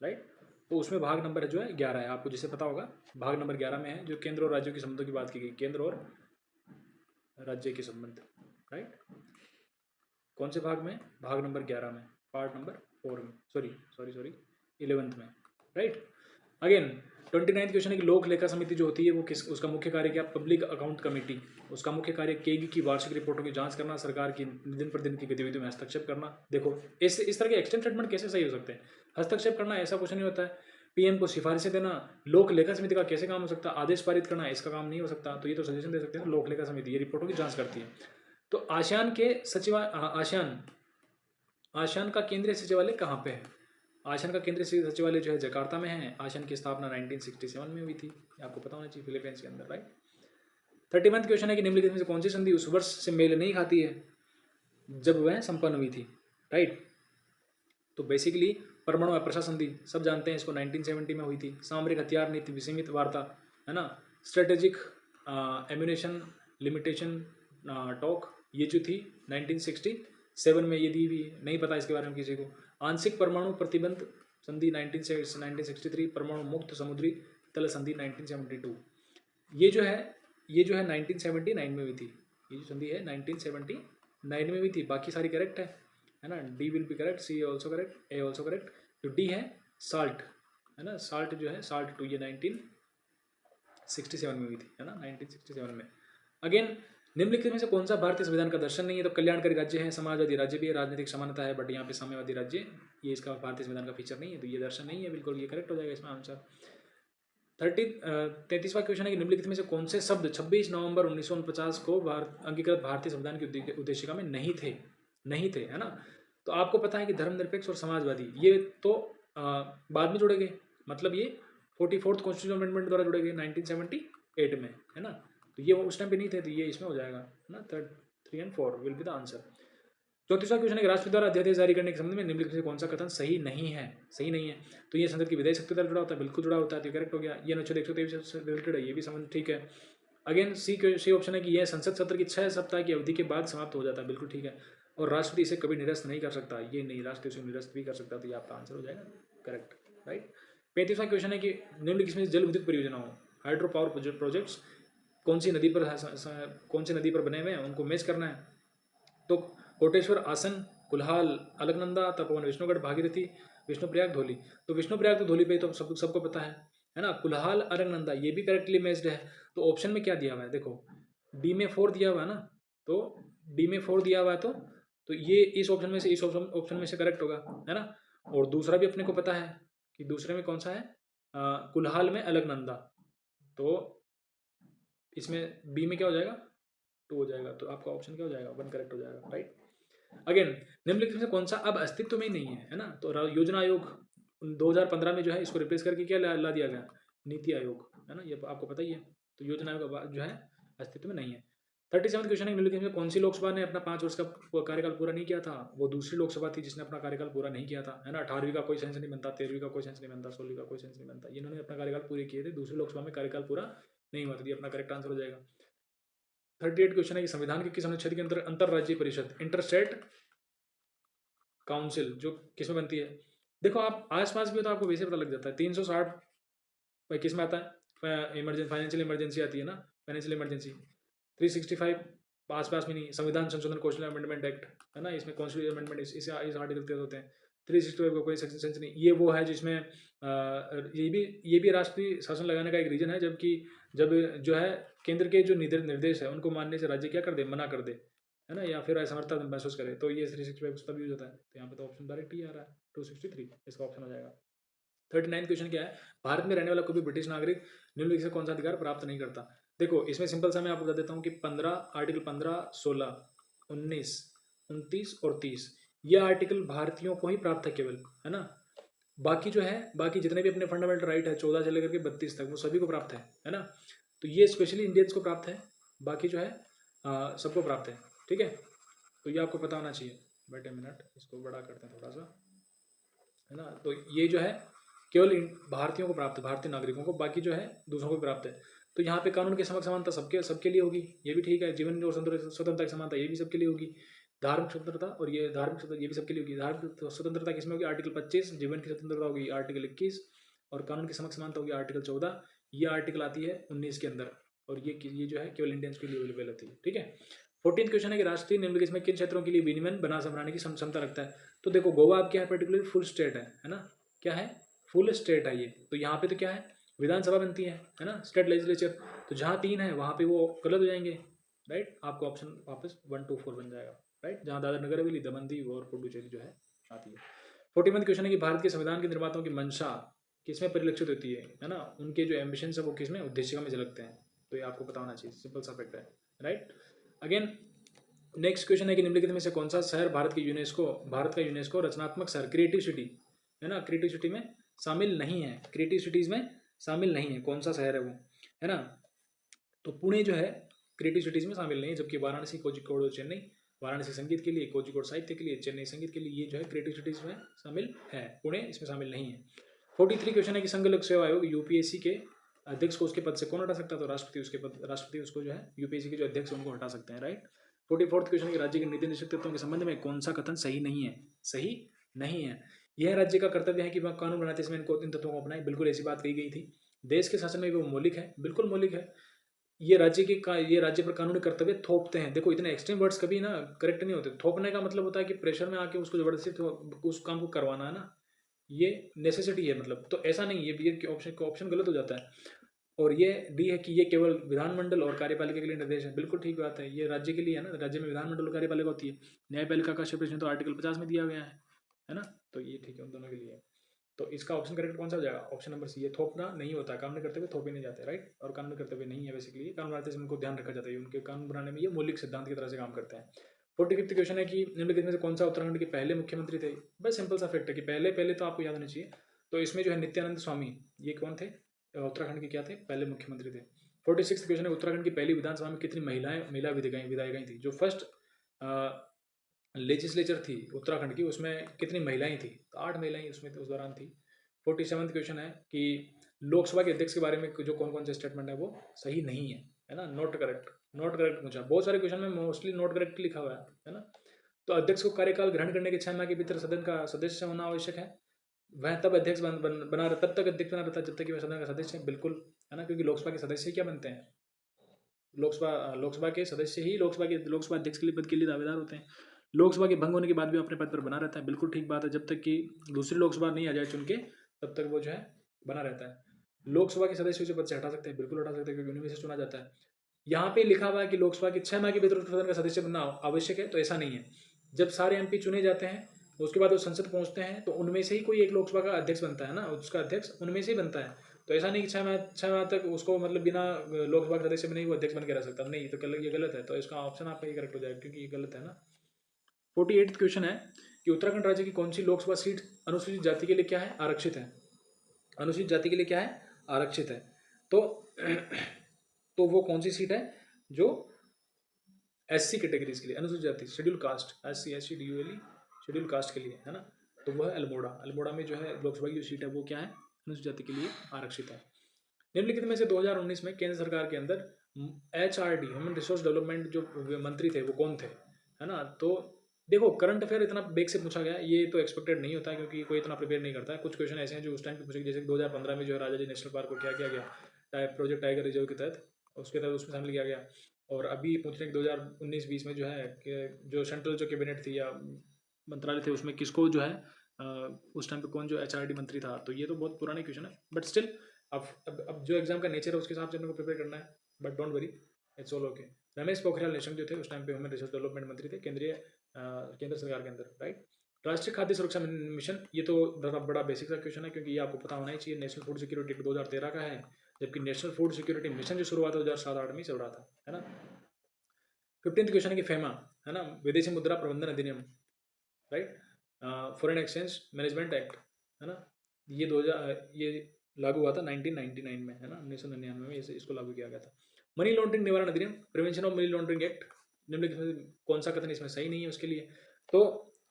right. तो उसमें भाग नंबर जो है 11 है, आपको जिसे पता होगा भाग नंबर 11 में है जो केंद्र और राज्यों के संबंधों की बात की गई, केंद्र और राज्य के संबंध, राइट। कौन से भाग में, भाग नंबर 11 में, पार्ट नंबर 4 में, सॉरी 11th में, राइट। अगेन 29 क्वेश्चन है कि लोक लेखा समिति जो होती है वो किस, उसका मुख्य कार्य क्या, पब्लिक अकाउंट कमेटी, उसका मुख्य कार्य केगी की वार्षिक रिपोर्टों की जांच करना, सरकार की दिन प्रतिदिन की गतिविधियों में हस्तक्षेप करना। देखो इस तरह के एक्सटेंड स्टेटमेंट कैसे सही हो सकते हैं, हस्तक्षेप करना ऐसा कुछ नहीं होता है, पीएम को सिफारिशें देना, लोक लेखा समिति का कैसे काम हो सकता है, आदेश पारित करना इसका काम नहीं हो सकता, तो ये तो सजेशन दे सकते हैं लोक लेखा समिति ये रिपोर्टों की जांच करती है। तो आसियान के आसियान का केंद्रीय सचिवालय कहाँ पे है, आसियान का केंद्रीय सचिवालय जो है जकार्ता में है। आसियान की स्थापना 1967 में हुई थी, आपको पता होना चाहिए, फिलीपींस के अंदर, राइट। 31 क्वेश्चन है कि निम्नलिखित में से कौन सी संधि उस वर्ष से मेल नहीं खाती है जब वह संपन्न हुई थी, राइट। तो बेसिकली परमाणु अप्रसार संधि सब जानते हैं इसको, 1970 में हुई थी। सामरिक हथियार नीति विसीमित वार्ता, है ना, स्ट्रेटेजिक एम्यूनेशन लिमिटेशन टॉक, ये जो थी 1967 में ये दी हुई, नहीं पता इसके बारे में किसी को। आंशिक परमाणु प्रतिबंध संधि 1963, परमाणु मुक्त समुद्री तल संधि 1972, ये जो है 1979 में हुई थी, ये जो संधि है 1979 में हुई थी। बाकी सारी करेक्ट है ना, D will be correct, C also correct, A also correct. जो डी है साल्ट, है ना, साल्ट जो है साल्ट 2 ये 1967 में हुई थी, है ना, 1967 में। अगेन निम्नलिखित में से कौन सा भारतीय संविधान का दर्शन नहीं है, तो कल्याणकारी राज्य है, समाजवादी राज्य भी है, राजनीतिक समानता है, बट यहाँ पे साम्यवादी राज्य ये इसका भारतीय संविधान का फीचर नहीं है, तो ये दर्शन नहीं है, बिल्कुल ये करेक्ट हो जाएगा इसमें आंसर। 33वां क्वेश्चन है कि निम्नलिखित में से कौन से शब्द 26 नवंबर 1949 को अंगीकृत भारतीय संविधान की उद्देशिका में नहीं थे, है ना। तो आपको पता है कि धर्मनिरपेक्ष और समाजवादी ये तो बाद में जुड़े गए, मतलब ये 44th कॉन्स्टिट्यूशन अमेंडमेंट द्वारा जुड़े गए 1978 में, है ना। तो ये उस टाइम पे नहीं थे, तो ये इसमें हो जाएगा, है ना, 3 and 4 will be the answer. 34वां क्वेश्चन है कि राष्ट्रपति द्वारा अध्यादेश जारी करने के संबंध में निम्नलिखित में से कौन सा कथन सही नहीं है, तो ये संसद की विधायी शक्ति द्वारा जुड़ा होता है, बिल्कुल जुड़ा होता है, तो करेक्ट हो गया। ये अनुच्छेद 123 से रिलेटेड है, ये भी समझ ठीक है। अगेन सी ऑप्शन है कि यह संसद सत्र की 6 सप्ताह की अवधि के बाद समाप्त हो जाता है, बिल्कुल ठीक है। और राष्ट्रपति इसे कभी निरस्त नहीं कर सकता, ये नहीं, राष्ट्रपति उसे निरस्त भी कर सकता, तो ये आपका आंसर हो जाएगा करेक्ट, राइट। 35वां क्वेश्चन है कि निम्नलिखित में जल विद्युत परियोजना हो, हाइड्रो पावर प्रोजेक्ट्स कौन सी नदी पर कौन सी नदी पर बने हुए हैं, उनको मैच करना है। तो कोटेश्वर, आसन, कुल्हाल, अलकनंदा, तपोवन, विष्णुगढ़, भागीरथी, विष्णुप्रयाग, धौली। तो विष्णुप्रयाग तो धौली पे तो सबको पता है ना। कुल्हाल, अलकनंदा ये भी करेक्टली मैच्ड है। तो ऑप्शन में क्या दिया हुआ है, देखो डी में 4 दिया हुआ है ना, तो डी में 4 दिया हुआ है, तो ये इस ऑप्शन में से, इस ऑप्शन में से करेक्ट होगा, है ना। और दूसरा भी अपने को पता है कि दूसरे में कौन सा है, कुल्हाल में अलकनंदा, तो इसमें बी में क्या हो जाएगा, 2 हो जाएगा। तो आपका ऑप्शन क्या हो जाएगा, 1 करेक्ट हो जाएगा, राइट। अगेन निम्नलिखित में से कौन सा अब अस्तित्व में ही नहीं है ना। तो योजना आयोग 2015 में जो है इसको रिप्लेस करके क्या ला दिया गया, नीति आयोग, है ना, ये आपको पता ही है। तो योजना आयोग जो है अस्तित्व में नहीं है। 37वां क्वेश्चन है, निम्नलिखित में कौन सी लोकसभा ने अपना 5 वर्ष का कार्यकाल पूरा नहीं किया था। वो दूसरी लोकसभा थी जिसने अपना कार्यकाल पूरा नहीं किया था, है ना। 18वीं का कोई सेंस नहीं बनता, 13वीं का कोई सेंस नहीं बनता, 16वीं का कोई सेंस नहीं बनता, इन्होंने अपना कार्यकाल पूरे किए थे, दूसरी लोकसभा में कार्यकाल पूरा नहीं हुआ, तो ये अपना करेक्ट आंसर हो जाएगा। 38 क्वेश्चन है कि संविधान के किस अनुच्छेद के अंतर अंतरराज्यीय परिषद, इंटरस्टेट काउंसिल जो किस में बनती है। देखो आप आसपास भी हो तो आपको वैसे पता लग जाता है। 360 किस में आता है, इमरजेंसी, फाइनेंशियल इमरजेंसी आती है ना, फाइनेंशियल इमरजेंसी। 365 पास में नहीं, संविधान संशोधन कौशल अमेंडमेंट एक्ट, है ना, इसमें कौशल अमेंडमेंट इस आर्टिकल के तहत होते हैं। 365 का कोई सेंस नहीं, ये वो है जिसमें ये भी राष्ट्रीय शासन लगाने का एक रीजन है, जबकि जब जो है केंद्र के जो निर्देश है उनको मानने से राज्य क्या कर दे, मना कर दे, है ना, या फिर असमर्थता महसूस करे, तो ये 365 तब यूज होता है। तो यहाँ पे तो ऑप्शन डायरेक्ट ही आ रहा है 263, इसका ऑप्शन हो जाएगा। 39 क्वेश्चन क्या है, भारत में रहने वाला कोई भी ब्रिटिश नागरिक निम्नलिखित से कौन सा अधिकार प्राप्त नहीं करता। देखो इसमें सिंपल सा मैं आपको बता देता हूँ कि 15 आर्टिकल 15, 16, 19, 29 और 30 ये आर्टिकल भारतीयों को ही प्राप्त है केवल, है ना। बाकी जो है, बाकी जितने भी अपने फंडामेंटल राइट है 14 से लेकर के 32 तक वो सभी को प्राप्त है ना। तो ये स्पेशली इंडियंस को प्राप्त है, बाकी जो है सबको प्राप्त है, ठीक है। तो ये आपको पता होना चाहिए। वेट ए मिनट, इसको बड़ा करते हैं थोड़ा सा, है ना। तो ये जो है केवल भारतीयों को प्राप्त है, भारतीय नागरिकों को, बाकी जो है दूसरों को प्राप्त है। तो यहाँ पे कानून के समक्ष समानता सबके सबके लिए होगी, ये भी ठीक है। जीवन और स्वतंत्रता की समानता ये भी सबके लिए होगी। धार्मिक स्वतंत्रता और ये धार्मिक स्वतंत्रता ये भी सबके लिए होगी। धार्मिक स्वतंत्रता किसमें होगी, आर्टिकल 25। जीवन की स्वतंत्रता होगी आर्टिकल 21। और कानून की समक्ष समानता होगी आर्टिकल 14। ये आर्टिकल आती है 19 के अंदर, और ये जो है केवल इंडियंस के लिए अवेलेबल होती है, ठीक है। 14 क्वेश्चन है कि राष्ट्रीय निम्नलिखित में किन क्षेत्रों के लिए विनियमन बनाने की क्षमता रखता है। तो देखो गोवा अब क्या है, पर्टिकुलर फुल स्टेट है ना, क्या है, फुल स्टेट है ये। तो यहाँ पे तो क्या है, विधानसभा बनती है ना, स्टेट लेजिस्लेचर। तो जहाँ 3 है वहाँ पे वो गलत हो जाएंगे, राइट। आपको ऑप्शन वापस 1, 2, 4 बन जाएगा, राइट, जहाँ दादर नगर हवेली, दमन और पुडुचेरी जो है आती है। 41 क्वेश्चन है कि भारत के संविधान के निर्माताओं की मंशा किसमें परिलक्षित होती है ना, उनके जो एम्बिशन है वो किसमें, उद्देशिका में झलकते हैं। तो ये आपको पता होना चाहिए, सिंपल सा फैक्ट है, राइट। अगेन नेक्स्ट क्वेश्चन है कि निम्नलिखित में से कौन सा शहर भारत का यूनेस्को रचनात्मक शहर, क्रिएटिव सिटी, है ना, क्रिएटिव सिटी में शामिल नहीं है, क्रिएटिव सिटीज में शामिल नहीं है, कौन सा शहर है वो, है ना। तो पुणे जो है क्रिएटिव सिटीज में शामिल नहीं है, जबकि वाराणसी, कोझिकोड और चेन्नई, वाराणसी संगीत के लिए, कोझिकोड साहित्य के लिए, चेन्नई संगीत के लिए, ये जो है क्रिएटिव सिटीज में शामिल है, पुणे इसमें शामिल नहीं है। 43 क्वेश्चन है कि संघ लोक सेवा आयोग यूपीएससी के अध्यक्ष को उसके पद से कौन हटा सकता है। तो राष्ट्रपति उसको जो है यूपीएससी के जो अध्यक्ष उनको हटा सकते हैं, राइट। 44 क्वेश्चन है राज्य के नीति निश्चित तत्वों के संबंध में कौन सा कथन सही नहीं है। यह राज्य का कर्तव्य है कि वह कानून बनाते समय इन तत्वों को अपनाए, बिल्कुल ऐसी बात कही गई थी। देश के शासन में वो मौलिक है, बिल्कुल मौलिक है। ये राज्य पर कानूनी कर्तव्य थोपते हैं। देखो इतने एक्सट्रीम वर्ड्स कभी ना करेक्ट नहीं होते। थोपने का मतलब होता है कि प्रेशर में आके उसको जबरदस्ती उस काम को करवाना, है ना, ये नेसेसिटी है मतलब। तो ऐसा नहीं, ये ऑप्शन गलत हो जाता है। और ये डी है कि ये केवल विधानमंडल और कार्यपालिका के लिए निर्देश है, बिल्कुल ठीक बात है, ये राज्य के लिए है ना, राज्य में विधानमंडल और कार्यपालिका होती है। न्यायपालिका का प्रश्न तो आर्टिकल 50 में दिया गया है ना, तो ये ठीक है उन दोनों के लिए। तो इसका ऑप्शन करेक्ट कौन सा हो जाएगा, ऑप्शन नंबर सी। ये थोपना नहीं होता, कानून करते हुए थोपे नहीं जाते, राइट। और कानून करते हुए नहीं है, बेसिकली कानून बनाते समय उनको ध्यान रखा जाता है, उनके कानून बनाने में ये मौलिक सिद्धांत की तरह से काम करते हैं। 45 क्वेश्चन है कि निम्नलिखित में से कौन सा उत्तराखंड के पहले मुख्यमंत्री थे। बस सिंपल सा फैक्ट है कि पहले तो आपको याद होना चाहिए। तो इसमें जो है नित्यानंद स्वामी, ये कौन थे, उत्तराखंड के क्या थे, पहले मुख्यमंत्री थे। 46 क्वेश्चन है उत्तराखंड की पहली विधानसभा में कितनी महिला विधायिकाएं थी। जो फर्स्ट लेजिस्लेचर थी उत्तराखंड की, उसमें कितनी महिलाएं थी, तो 8 महिलाएं उसमें उस दौरान थी। 47 क्वेश्चन है कि लोकसभा के अध्यक्ष के बारे में जो कौन कौन से स्टेटमेंट है वो सही नहीं है ना, नॉट करेक्ट पूछा। बहुत सारे क्वेश्चन में मोस्टली नॉट करेक्ट लिखा हुआ है ना। तो अध्यक्ष को कार्यकाल ग्रहण करने के 6 माह के भीतर सदन का सदस्य होना आवश्यक है। वह तब अध्यक्ष बना रहा, तब तक अध्यक्ष बना रहता है जब तक कि वह सदन का सदस्य है, बिल्कुल, है ना, क्योंकि लोकसभा के सदस्य क्या बनते हैं, लोकसभा के सदस्य ही लोकसभा अध्यक्ष के लिए पद के लिए दावेदार होते हैं। लोकसभा के भंग होने के बाद भी अपने पद पर बना रहता है, बिल्कुल ठीक बात है, जब तक कि दूसरी लोकसभा नहीं आ जाए चुन के, तब तक वो जो है बना रहता है। लोकसभा के सदस्य उसे पद से हटा सकते हैं, बिल्कुल हटा सकते हैं, क्योंकि उन्हीं में से चुना जाता है। यहाँ पे लिखा हुआ है कि लोकसभा के 6 माह के भीतर सदन का सदस्य बनना आवश्यक है, तो ऐसा नहीं है। जब सारे एमपी चुने जाते हैं, उसके बाद वो संसद पहुंचते हैं, तो उनमें से ही कोई एक लोकसभा का अध्यक्ष बनता है ना, उसका अध्यक्ष उनमें से ही बनता है। तो ऐसा नहीं कि 6 माह तक उसको मतलब बिना लोकसभा के सदस्य में नहीं वो अध्यक्ष बन के रह सकता, नहीं, तो ये गलत है। तो इसका ऑप्शन आपका ये करेक्ट हो जाएगा, क्योंकि ये गलत है ना। 48th क्वेश्चन है कि उत्तराखंड राज्य की कौन सी लोकसभा सीट अनुसूचित जाति के लिए क्या है, आरक्षित है। अनुसूचित जाति के लिए क्या है, आरक्षित है। तो तो वो कौन सी सीट है जो एससी कैटेगरीज के लिए, अनुसूचित जाति, schedule caste, SC schedule caste के लिए, है ना। तो वह अल्मोड़ा में जो है लोकसभा की जो सीट है वो क्या है, अनुसूचित जाति के लिए आरक्षित है। निम्नलिखित में से 2019 में केंद्र सरकार के अंदर HRD ह्यूमन रिसोर्स डेवलपमेंट जो मंत्री थे वो कौन थे, है ना। तो देखो, करंट अफेयर इतना बेग से पूछा गया, ये तो एक्सपेक्टेड नहीं होता है, क्योंकि कोई इतना प्रिपेयर नहीं करता है। कुछ क्वेश्चन ऐसे हैं जो उस टाइम पे पूछे, जैसे 2015 में जो है राजा जी नेशनल पार्क को क्या किया गया, प्रोजेक्ट टाइगर रिजर्व के तहत, उसके तहत उसमें शामिल किया गया। और अभी पूछ रहे हैं कि 2019-20 में जो है कि जो सेंट्रल जो कैबिनेट थी या मंत्रालय थे, उसमें किसको जो है उस टाइम पे कौन जो HRD मंत्री था। तो ये तो बहुत पुराने क्वेश्चन है, बट स्टिल अब जो एग्जाम का नेचर है उसके हिसाब से अपने को प्रिपेयर करना है, but don't worry, it's all okay. Ramesh Pokhriyal Nishank जो थे उस टाइम पे ह्यूमन रिसोर्स डेवलपमेंट मंत्री थे केंद्र सरकार के अंदर, राइट। राष्ट्रीय खाद्य सुरक्षा मिशन, ये तो बड़ा बेसिक सा क्वेश्चन है, क्योंकि ये आपको पता होना ही चाहिए। नेशनल फूड सिक्योरिटी 2013 का है, जबकि नेशनल फूड सिक्योरिटी मिशन जो शुरुआत 2007-8 में चल रहा था, है ना। 15th क्वेश्चन है कि फेमा, है ना, विदेशी मुद्रा प्रबंधन अधिनियम, right, foreign exchange management act, है ना, ये लागू हुआ था 1999 में, है ना, 1999 में इसको लागू किया गया था। मनी लॉन्ड्रिंग निवारण अधिनियम, prevention of money laundering act, निम्नलिखित में कौन सा कथन इसमें सही नहीं है उसके लिए। तो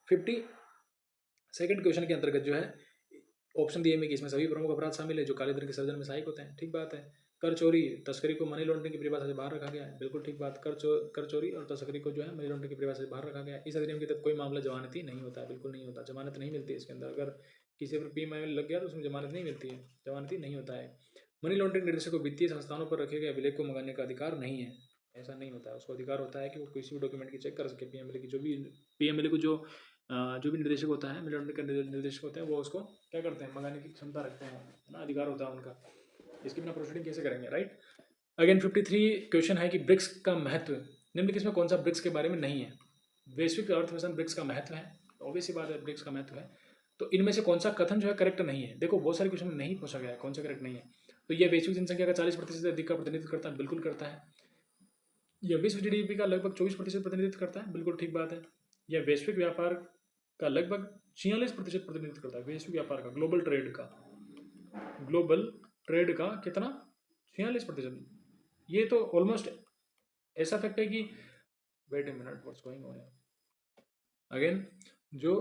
52nd क्वेश्चन के अंतर्गत जो है ऑप्शन दिए में कि इसमें सभी प्रमुख अपराध शामिल है जो काले धन के सर्जन में सहायक होते हैं, ठीक बात है। कर चोरी तस्करी को मनी लॉन्ड्रिंग की परिभाषा से बाहर रखा गया है, बिल्कुल ठीक बात। कर चोरी और तस्करी को जो है मनी लॉन्ड्रिंग की परिभाषा से बाहर रखा गया है। इस अधिनियम के तहत कोई मामला जमानती नहीं होता है, बिल्कुल नहीं होता, जमानत नहीं मिलती है इसके अंदर। अगर किसी पर PMI लग गया तो उसमें जमानत नहीं मिलती है, जमानती नहीं होता है। मनी लॉन्ड्रिंग निर्देशक को वित्तीय संस्थानों पर रखे गए अभिलेख को मंगाने का अधिकार नहीं है, ऐसा नहीं होता है। उसको अधिकार होता है कि वो किसी भी डॉक्यूमेंट की चेक कर सके। PMLA की PMLA को जो भी निर्देशक होता है, मनी लॉन्ड्रिंग का निर्देशक होते हैं, वो उसको क्या करते हैं, मंगाने की क्षमता रखते हैं, है ना, अधिकार होता है उनका। इसके बिना प्रोसीडिंग कैसे करेंगे, राइट। अगेन 53 क्वेश्चन है कि ब्रिक्स का महत्व, निम्नलिखित में कौन सा ब्रिक्स के बारे में नहीं है। वैश्विक अर्थव्यवस्था में ब्रिक्स का महत्व है, ऑब्वियस सी बात है, ब्रिक्स का महत्व है। तो इनमें से कौन सा कथन जो है करेक्ट नहीं है। देखो, बहुत सारे क्वेश्चन में नहीं पूछा गया है कौन सा करेक्ट नहीं है। तो ये वैश्विक जनसंख्या का 40% अधिक का प्रतिनिधित्व करता है, बिल्कुल करता है। यह विश्व GDP का लगभग 24% प्रतिनिधित्व करता है, बिल्कुल ठीक बात है। यह वैश्विक व्यापार का लगभग 46% प्रतिनिधित्व करता है, वैश्विक व्यापार का, ग्लोबल ट्रेड का कितना, 46%। ये तो ऑलमोस्ट ऐसा फैक्ट है कि, wait a minute, what's going on again, जो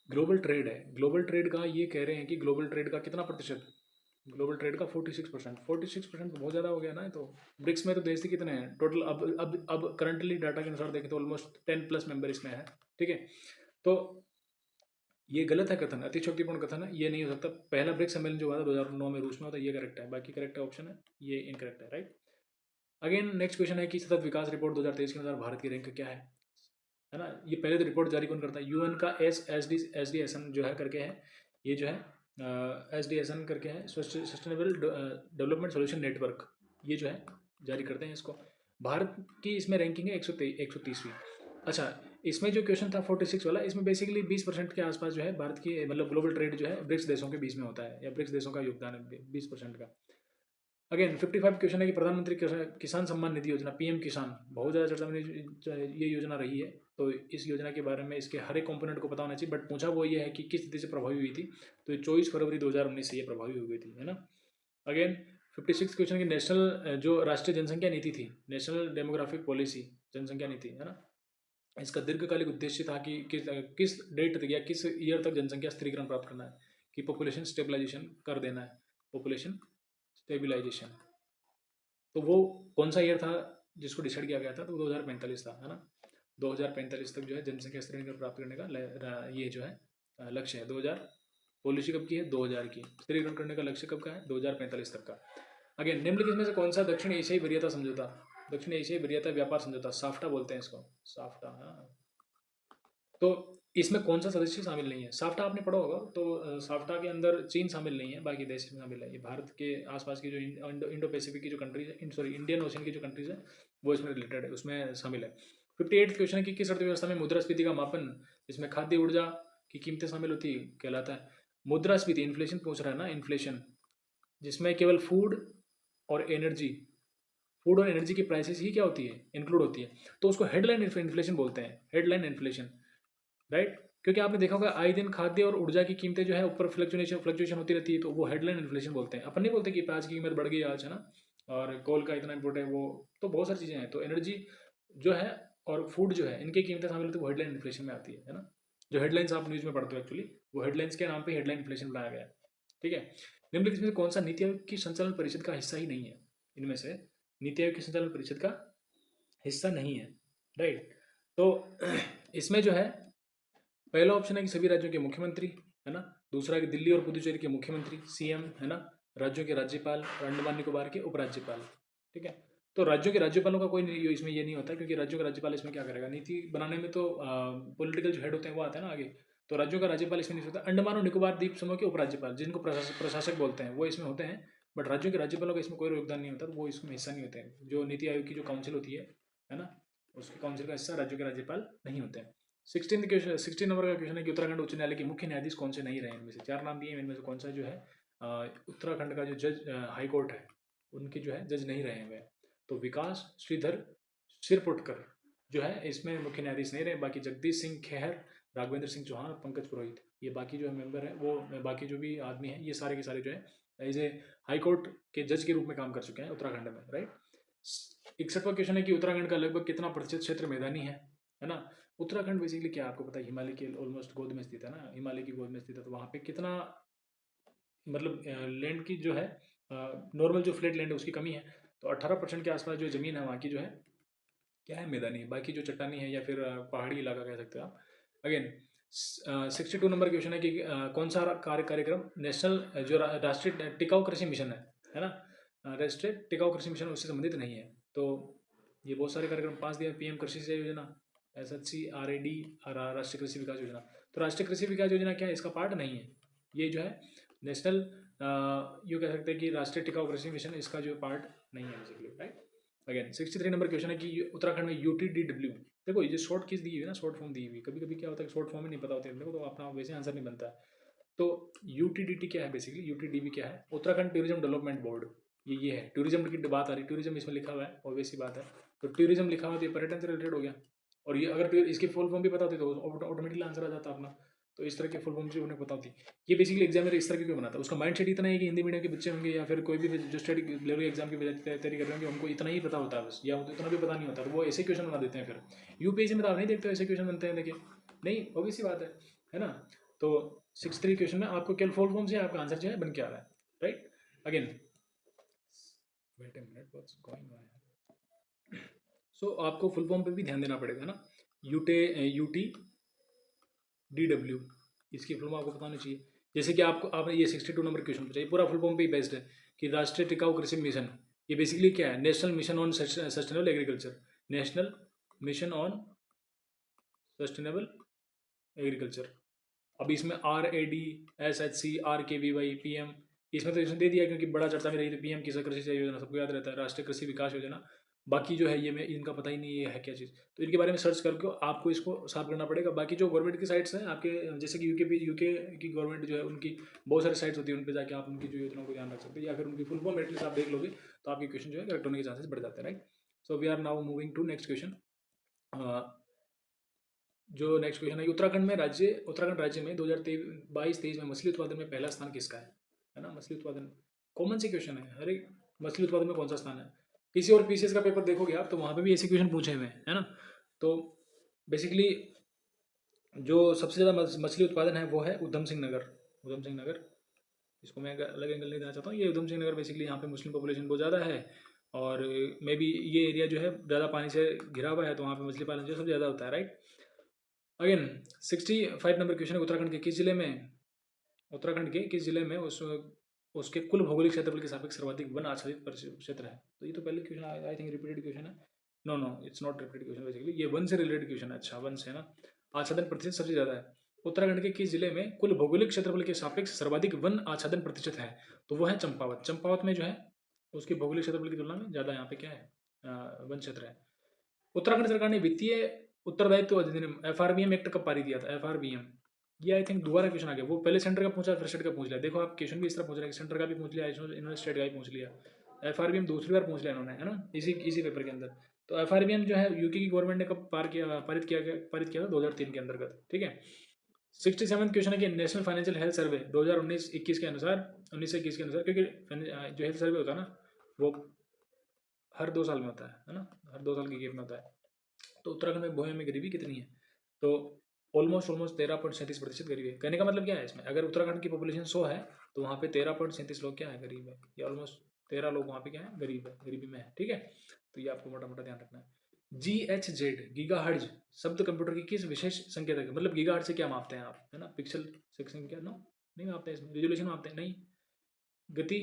ग्लोबल ट्रेड है, ग्लोबल ट्रेड का ये कह रहे हैं कि ग्लोबल ट्रेड का कितना प्रतिशत, ग्लोबल ट्रेड का 46%। 46% तो बहुत ज़्यादा हो गया ना। तो ब्रिक्स में तो देश ही कितने हैं टोटल, अब करंटली डाटा के अनुसार देखें तो ऑलमोस्ट 10+ मेंबर इसमें है, ठीक है। तो ये गलत है कथन, अतिशयोक्तिपूर्ण कथन है, ये नहीं हो सकता। पहला ब्रिक्स सम्मेलन जो हुआ था 2009 में रूस में होता है, ये करेक्ट है, बाकी करेक्ट ऑप्शन है, ये इनकरेक्ट है, राइट। अगेन नेक्स्ट क्वेश्चन है कि सतत विकास रिपोर्ट 2023 के अनुसार भारत की रैंक क्या है ना। ये पहले तो रिपोर्ट जारी कौन करता है, UN का SDSN जो है करके है, ये जो है SDSN करके है, सस्टेनेबल डेवलपमेंट सोल्यूशन नेटवर्क, ये जो है जारी करते हैं इसको। भारत की इसमें रैंकिंग है 130वीं। अच्छा, इसमें जो क्वेश्चन था 46 वाला, इसमें बेसिकली 20% के आसपास जो है भारत की, मतलब ग्लोबल ट्रेड जो है ब्रिक्स देशों के बीच में होता है, या ब्रिक्स देशों का योगदान है 20% का। अगेन 55 क्वेश्चन है कि प्रधानमंत्री किसान सम्मान निधि योजना, PM किसान, बहुत ज़्यादा चर्चा में ये योजना रही है। तो इस योजना के बारे में इसके हर एक कंपोनेंट को पता होना चाहिए, बट पूछा वो ये है कि किस तिथि से प्रभावी हुई थी। तो ये 24 फरवरी 2019 से ये प्रभावी हुई थी, है ना। अगेन 56 क्वेश्चन की नेशनल जो राष्ट्रीय जनसंख्या नीति थी, नेशनल डेमोग्राफिक पॉलिसी जनसंख्या नीति, है ना, इसका दीर्घकालिक उद्देश्य था कि किस डेट तक या किस ईयर तक जनसंख्या स्थिरीकरण प्राप्त करना है, कि पॉपुलेशन स्टेबलाइजेशन कर देना है, पॉपुलेशन स्टेबलाइजेशन। तो वो कौन सा ईयर था जिसको डिसाइड किया गया था, तो 2045 था, है ना। 2045 तक जो है जनसंख्या स्थिरीकरण प्राप्त करने का ये जो है लक्ष्य है। 2000 पॉलिसी कब की है? 2000 की। स्थिरीकरण करने का लक्ष्य कब का है? 2045 तक का। अगेन निम्नलिखित में से कौन सा दक्षिण एशियाई वरीयता समझौता, दक्षिण एशियाई वरीयता व्यापार समझौता, साफ्टा बोलते हैं इसको, साफ्टा। हाँ, तो इसमें कौन सा सदस्य शामिल नहीं है? साफ्टा आपने पढ़ा होगा, तो साफ्टा के अंदर चीन शामिल नहीं है, बाकी देश शामिल है। ये भारत के आसपास की जो इंडो पैसिफिक की जो कंट्रीज है, सॉरी इंडियन ओशन की जो कंट्रीज है, वो इसमें रिलेटेड है, उसमें शामिल है। 58 क्वेश्चन है कि किस अर्थव्यवस्था में मुद्रास्फीति का मापन, जिसमें खाद्य ऊर्जा की कीमतें शामिल होती है, कहलाता है मुद्रास्फीति? इन्फ्लेशन पूछ रहा है ना, इन्फ्लेशन, जिसमें केवल फूड और एनर्जी, फूड और एनर्जी की प्राइसेस ही क्या होती है? इंक्लूड होती है, तो उसको हेडलाइन इन्फ्लेशन बोलते हैं, हेडलाइन इन्फ्लेशन, राइट। क्योंकि आपने देखा होगा आए दिन खाद्य और ऊर्जा की कीमतें जो है ऊपर फ्लक्चुएशन होती रहती है, तो वो हेडलाइन इन्फ्लेशन बोलते हैं। अपन नहीं बोलते कि प्याज की कीमत बढ़ गई आज, है ना, और कोल का इतना इंपोर्ट है, वो तो बहुत सारी चीज़ें हैं। तो एनर्जी जो है और फूड जो है, इनकी कीमतें शामिल होती है, वो हेडलाइन इन्फ्लेशन में आती है ना। जो हेडलाइंस आप न्यूज़ में पढ़ते हो एक्चुअली, वो हेडलाइंस के नाम पे हेडलाइन इन्फ्लेशन बनाया गया है, ठीक है। निम्नलिखित में से कौन सा नीति आयोग की संचालन परिषद का हिस्सा ही नहीं है? इनमें से नीति आयोग की संचालन परिषद का हिस्सा नहीं है, राइट। तो इसमें जो है पहला ऑप्शन है कि सभी राज्यों के मुख्यमंत्री, है ना। दूसरा है कि दिल्ली और पुदुचेरी के मुख्यमंत्री, सीएम, है ना। राज्यों के राज्यपाल और अंडमान निकोबार के उपराज्यपाल, ठीक है। तो राज्यों के राज्यपालों का कोई इसमें ये नहीं होता, क्योंकि राज्यों का राज्यपाल इसमें क्या करेगा? नीति बनाने में तो पॉलिटिकल जो हेड होते हैं वो आते हैं ना आगे, तो राज्यों का राज्यपाल इसमें नहीं होता। अंडमान और निकोबार द्वीप समूह के उपराज्यपाल, जिनको प्रशासक बोलते हैं, वो इसमें होते हैं, बट राज्यों के राज्यपालों का इसमें कोई योगदान नहीं होता, तो वो इसमें हिस्सा नहीं होते हैं। जो नीति आयोग की जो काउंसिल होती है ना, उसकी काउंसिल का हिस्सा राज्यों के राज्यपाल नहीं होते हैं। 16 नंबर का क्वेश्चन है कि उत्तराखंड उच्च न्यायालय के मुख्य न्यायाधीश कौन से नहीं रहे? इनमें से 4 नाम दिए हैं, इनमें से कौन सा जो है उत्तराखंड का जो जज हाई कोर्ट है, उनके जो है जज नहीं रहे हैं वे? तो विकास श्रीधर सिरपुटकर जो है इसमें मुख्य न्यायाधीश नहीं रहे। बाकी जगदीश सिंह खेहर, राघवेंद्र सिंह चौहान, पंकज पुरोहित, ये बाकी जो है मेंबर है, वो बाकी जो भी आदमी है, ये सारे के सारे जो है एज ए हाई कोर्ट के जज के रूप में काम कर चुके हैं उत्तराखंड में, राइट। 61वां क्वेश्चन है कि उत्तराखंड का लगभग कितना प्रतिशत क्षेत्र मैदानी है ना। उत्तराखंड बेसिकली क्या आपको पता है, हिमालय के ऑलमोस्ट गोद में स्थित है ना, हिमालय की गोद में स्थित है, तो वहाँ पे कितना मतलब लैंड की जो है नॉर्मल जो फ्लैट लैंड है उसकी कमी है, तो 18% के आसपास जो ज़मीन है वहाँ की जो है क्या है? मैदानी है। बाकी जो चट्टानी है या फिर पहाड़ी इलाका कह सकते हो आप। अगेन 62 नंबर क्वेश्चन है कि कौन सा कार्यक्रम नेशनल जो राष्ट्रीय टिकाऊ कृषि मिशन है ना, राष्ट्रीय टिकाऊ कृषि मिशन उससे संबंधित नहीं है। तो ये बहुत सारे कार्यक्रम 5 दिया, पीएम कृषि सिंचाई योजना, SHC, RAD, राष्ट्रीय कृषि विकास योजना। तो राष्ट्रीय कृषि विकास योजना क्या है? इसका पार्ट नहीं है। ये जो है नेशनल यूँ कह सकते हैं कि राष्ट्रीय टिकाऊ कृषि मिशन, इसका जो पार्ट नहीं है basically, right. Again 63 number question है कि उत्तराखंड में UTDW, देखो ये जो शॉर्ट कीज दी हुई है ना, शॉर्ट फॉर्म दी हुई, कभी कभी क्या होता है कि शॉर्ट फॉर्म ही नहीं पता होती है अपने को, तो अपना वैसे आंसर नहीं बनता है। तो UTDT क्या है बेसिकली, UTDB क्या है? उत्तराखंड टूरिज्म डेवलपमेंट बोर्ड, ये है। टूरिज्म की बात आ रही है, टूरिज्म इसमें लिखा हुआ है, ऑब्वियस सी बात है। तो टूरिज्म लिखा हुआ तो ये पर्यटन से रिलेटेड हो गया, और ये अगर इसकी फुल फॉर्म भी पता होती तो ऑटोमेटिकली आंसर आ जाता अपना। तो इस तरह की फुल फॉर्म जो उन्हें पता होती, ये बेसिकली एग्जामिनर इस तरह की क्यों बनाता है? उसका माइंड सेट इतना है कि हिंदी मीडियम के बच्चे होंगे या फिर कोई भी जो स्टेट लेवल एग्जाम की तैयारी कर रहे होंगे, उनको इतना ही पता होता है बस, या उनको इतना भी पता नहीं होता, तो वो ऐसे क्वेश्चन बना देते हैं। फिर UPSC में तो आप नहीं देखते हो ऐसे क्वेश्चन बनते हैं, देखिए नहीं, ऑब्वियस सी बात है ना। तो 63 क्वेश्चन में आपको केवल फुल फॉर्म से आपका आंसर जो है बन के आ रहा है, right. Again wait a minute, what's going on. So आपको फुल फॉर्म पे भी ध्यान देना पड़ेगा ना। UTDW, इसकी फुल फॉर्म आपको पता होनी चाहिए। जैसे कि आपने ये 62 नंबर क्वेश्चन पूछा, ये पूरा फुल फॉर्म पे ही बेस्ड है कि राष्ट्रीय टिकाऊ कृषि मिशन, ये बेसिकली क्या है? National mission on sustainable agriculture, national mission on sustainable agriculture. अब इसमें RAD, SHC, RKVY, PM, इसमें तो इसमें दे दिया क्योंकि बड़ा चर्चा में रही थी PM किसान कृषि सिंचाई योजना, सबको याद रहता है, राष्ट्रीय कृषि विकास योजना। बाकी जो है ये मैं इनका पता ही नहीं ये है क्या चीज़, तो इनके बारे में सर्च करके आपको इसको साफ करना पड़ेगा। बाकी जो गवर्नमेंट की साइट्स हैं आपके, जैसे कि यूके की गवर्नमेंट जो है उनकी बहुत सारी साइट्स होती है, उन पर जाके आप उनकी जो योजनाओं को ध्यान रख सकते हैं, या फिर उनकी फुल फॉर्म एटलीस्ट आप देख लोगे तो आपके क्वेश्चन जो है करेक्ट होने के चांसेस बढ़ जाते हैं, right. So we are now moving to next question. जो नेक्स्ट क्वेश्चन है, उत्तराखंड राज्य में 2022-23 में मछली उत्पादन में पहला स्थान किसका है ना। मछली उत्पादन कॉमन से क्वेश्चन है, अरे मछली उत्पादन में कौन सा स्थान है? किसी और पीसीएस का पेपर देखोगे आप तो वहाँ पे भी ऐसे क्वेश्चन पूछे हुए हैं, है ना। तो बेसिकली जो सबसे ज़्यादा मछली उत्पादन है वो है उधम सिंह नगर। इसको मैं अलग एंगल नहीं देना चाहता हूँ, ये उधम सिंह नगर बेसिकली यहाँ पे मुस्लिम पॉपुलेशन बहुत ज़्यादा है, और मे बी ये एरिया जो है ज़्यादा पानी से घिरा हुआ है, तो वहाँ पे मछली पालन जो है सब ज़्यादा होता है, राइट। अगेन 65 नंबर क्वेश्चन है, उत्तराखंड के किस जिले में, उत्तराखंड के किस जिले में उसके कुल भौगोलिक क्षेत्रफल के सापेक्ष सर्वाधिक वन आच्छादित क्षेत्र है। तो ये तो पहले question I think repeated question है। No no, it's not repeated question, basically ये वन से रिलेटेड क्वेश्चन है। अच्छा, वन से ना, आच्छादन प्रतिशत सबसे ज़्यादा है। उत्तराखंड के किस जिले में कुल भौगोलिक क्षेत्रफल के सापेक्ष सर्वाधिक वन आच्छादन प्रतिशत है, तो वो है चंपावत। चंपावत में जो है उसकी भौगोलिक क्षेत्रफल की तुलना में ज़्यादा यहाँ पे क्या है, वन क्षेत्र है। उत्तराखंड सरकार ने वित्तीय उत्तरदायित्व अधिनियम FRBM एक्ट कब पारित किया था, FRBM। ये आई थिंक दोबारा क्वेश्चन आ गया, वो पहले सेंटर का पूछा फिर स्टेट का पूछ लिया। देखो आप क्वेश्चन भी इस तरह पूछ रहे हैं, सेंटर का भी पूछ लिया इन्होंने, स्टेट का भी पूछ लिया। FRBM दूसरी बार पूछ लिया इन्होंने, है ना, इसी पेपर के अंदर। तो FRBM जो है यूके की गवर्नमेंट ने कब पारित किया था 2003 के अंतर्गत, ठीक है। 67 क्वेश्चन है कि नेशनल फाइनेंशियल हेल्थ सर्वे 2019-21 के अनुसार, 19 से 21 के अनुसार, क्योंकि जो हेल्थ सर्वे होता है ना वो हर 2 साल में होता है ना, हर 2 साल की गैप में होता है। तो उत्तराखंड में भूमि में गरीबी कितनी है, तो ऑलमोस्ट 13.37% गरीब है। कहने का मतलब क्या है इसमें, अगर उत्तराखंड की पॉपुलेशन 100 है तो वहाँ पे 13.37 लोग क्या है, गरीब है। ये ऑलमोस्ट 13 लोग वहाँ पे क्या है, गरीब है, गरीबी में है, ठीक है। तो ये आपको मोटा मोटा ध्यान रखना है। GHZ गीगा हर्ज शब्द कंप्यूटर की किस विशेष संकेतक है, मतलब गीगा हर्ज से क्या मापते हैं आप, है ना, पिक्सल सेक्शन क्या, नो नहीं मापते हैं इसमें, रेजोल्यूशन मापते हैं नहीं, गति,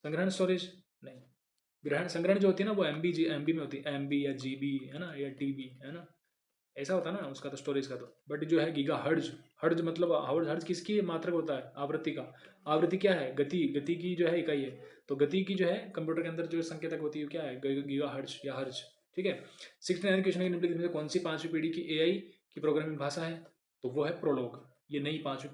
संग्रहण स्टोरेज नहीं, ग्रहण संग्रहण जो होती है ना वो एमबी में होती है, एमबी या जीबी, है ना, या टीबी, है ना, ऐसा होता है ना उसका तो, स्टोरेज का तो। बट जो है गीगा हर्ज, हर्ज मतलब हर्ज, हर्ज किसकी मात्रक होता है, आवृत्ति का। आवृत्ति क्या है, गति, गति की जो है इकाई है। तो गति की जो है कंप्यूटर के अंदर जो संकेतक होती है क्या है, गीगा हर्ज या हर्ज, ठीक है। 69 क्वेश्चन के निम्नलिखित में से कौन सी 5वीं पीढ़ी की AI की प्रोग्रामिंग भाषा है, तो वो है प्रोलॉग। ये नई 5वीं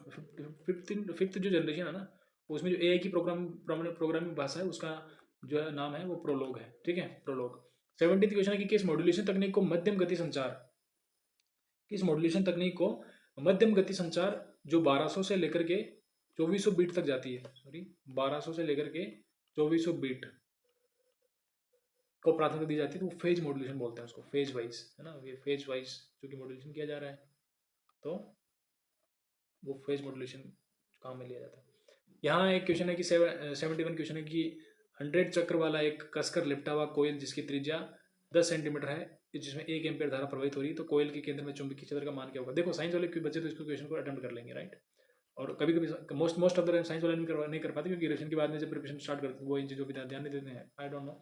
फिफ्थ जो जनरेशन है ना, उसमें जो AI की प्रोग्रामिंग भाषा है उसका जो है नाम है वो प्रोलॉग है, ठीक है, प्रोलॉग। 70 क्वेश्चन है कि किस मॉड्यूलेशन तकनीक को मध्यम गति संचार, किस मॉड्यूलेशन तकनीक को मध्यम गति संचार जो 1200 से लेकर के 2400 बीट तक जाती है, सॉरी 1200 से लेकर के 2400 बीट को प्राथमिकता दी जाती है, तो वो फेज मॉड्यूलेशन बोलते हैं उसको, फेज वाइज, है ना, ये फेज वाइज जो कि मॉड्यूलेशन किया जा रहा है, तो वो फेज मॉड्यूलेशन काम में लिया जाता है। यहाँ एक क्वेश्चन है कि 71 क्वेश्चन है कि 100 चक्र वाला एक कसकर लिपटा हुआ कोयल जिसकी त्रिज्या 10 सेंटीमीटर है, जिसमें 1 एम्पियर धारा प्रवाहित हो रही है, तो कोयल के केंद्र में चुंबकीय क्षेत्र का मान क्या होगा। देखो साइंस वाले बच्चे तो इसको क्वेश्चन को अटेम्प्ट कर लेंगे, राइट। और कभी कभी most of the time science वाले नहीं कर पाते, क्योंकि ग्रेजुएशन के बाद में जब प्रिपरेशन स्टार्ट करते हैं वो इन चीज़ों पर ध्यान नहीं देते हैं। आई डोंट नो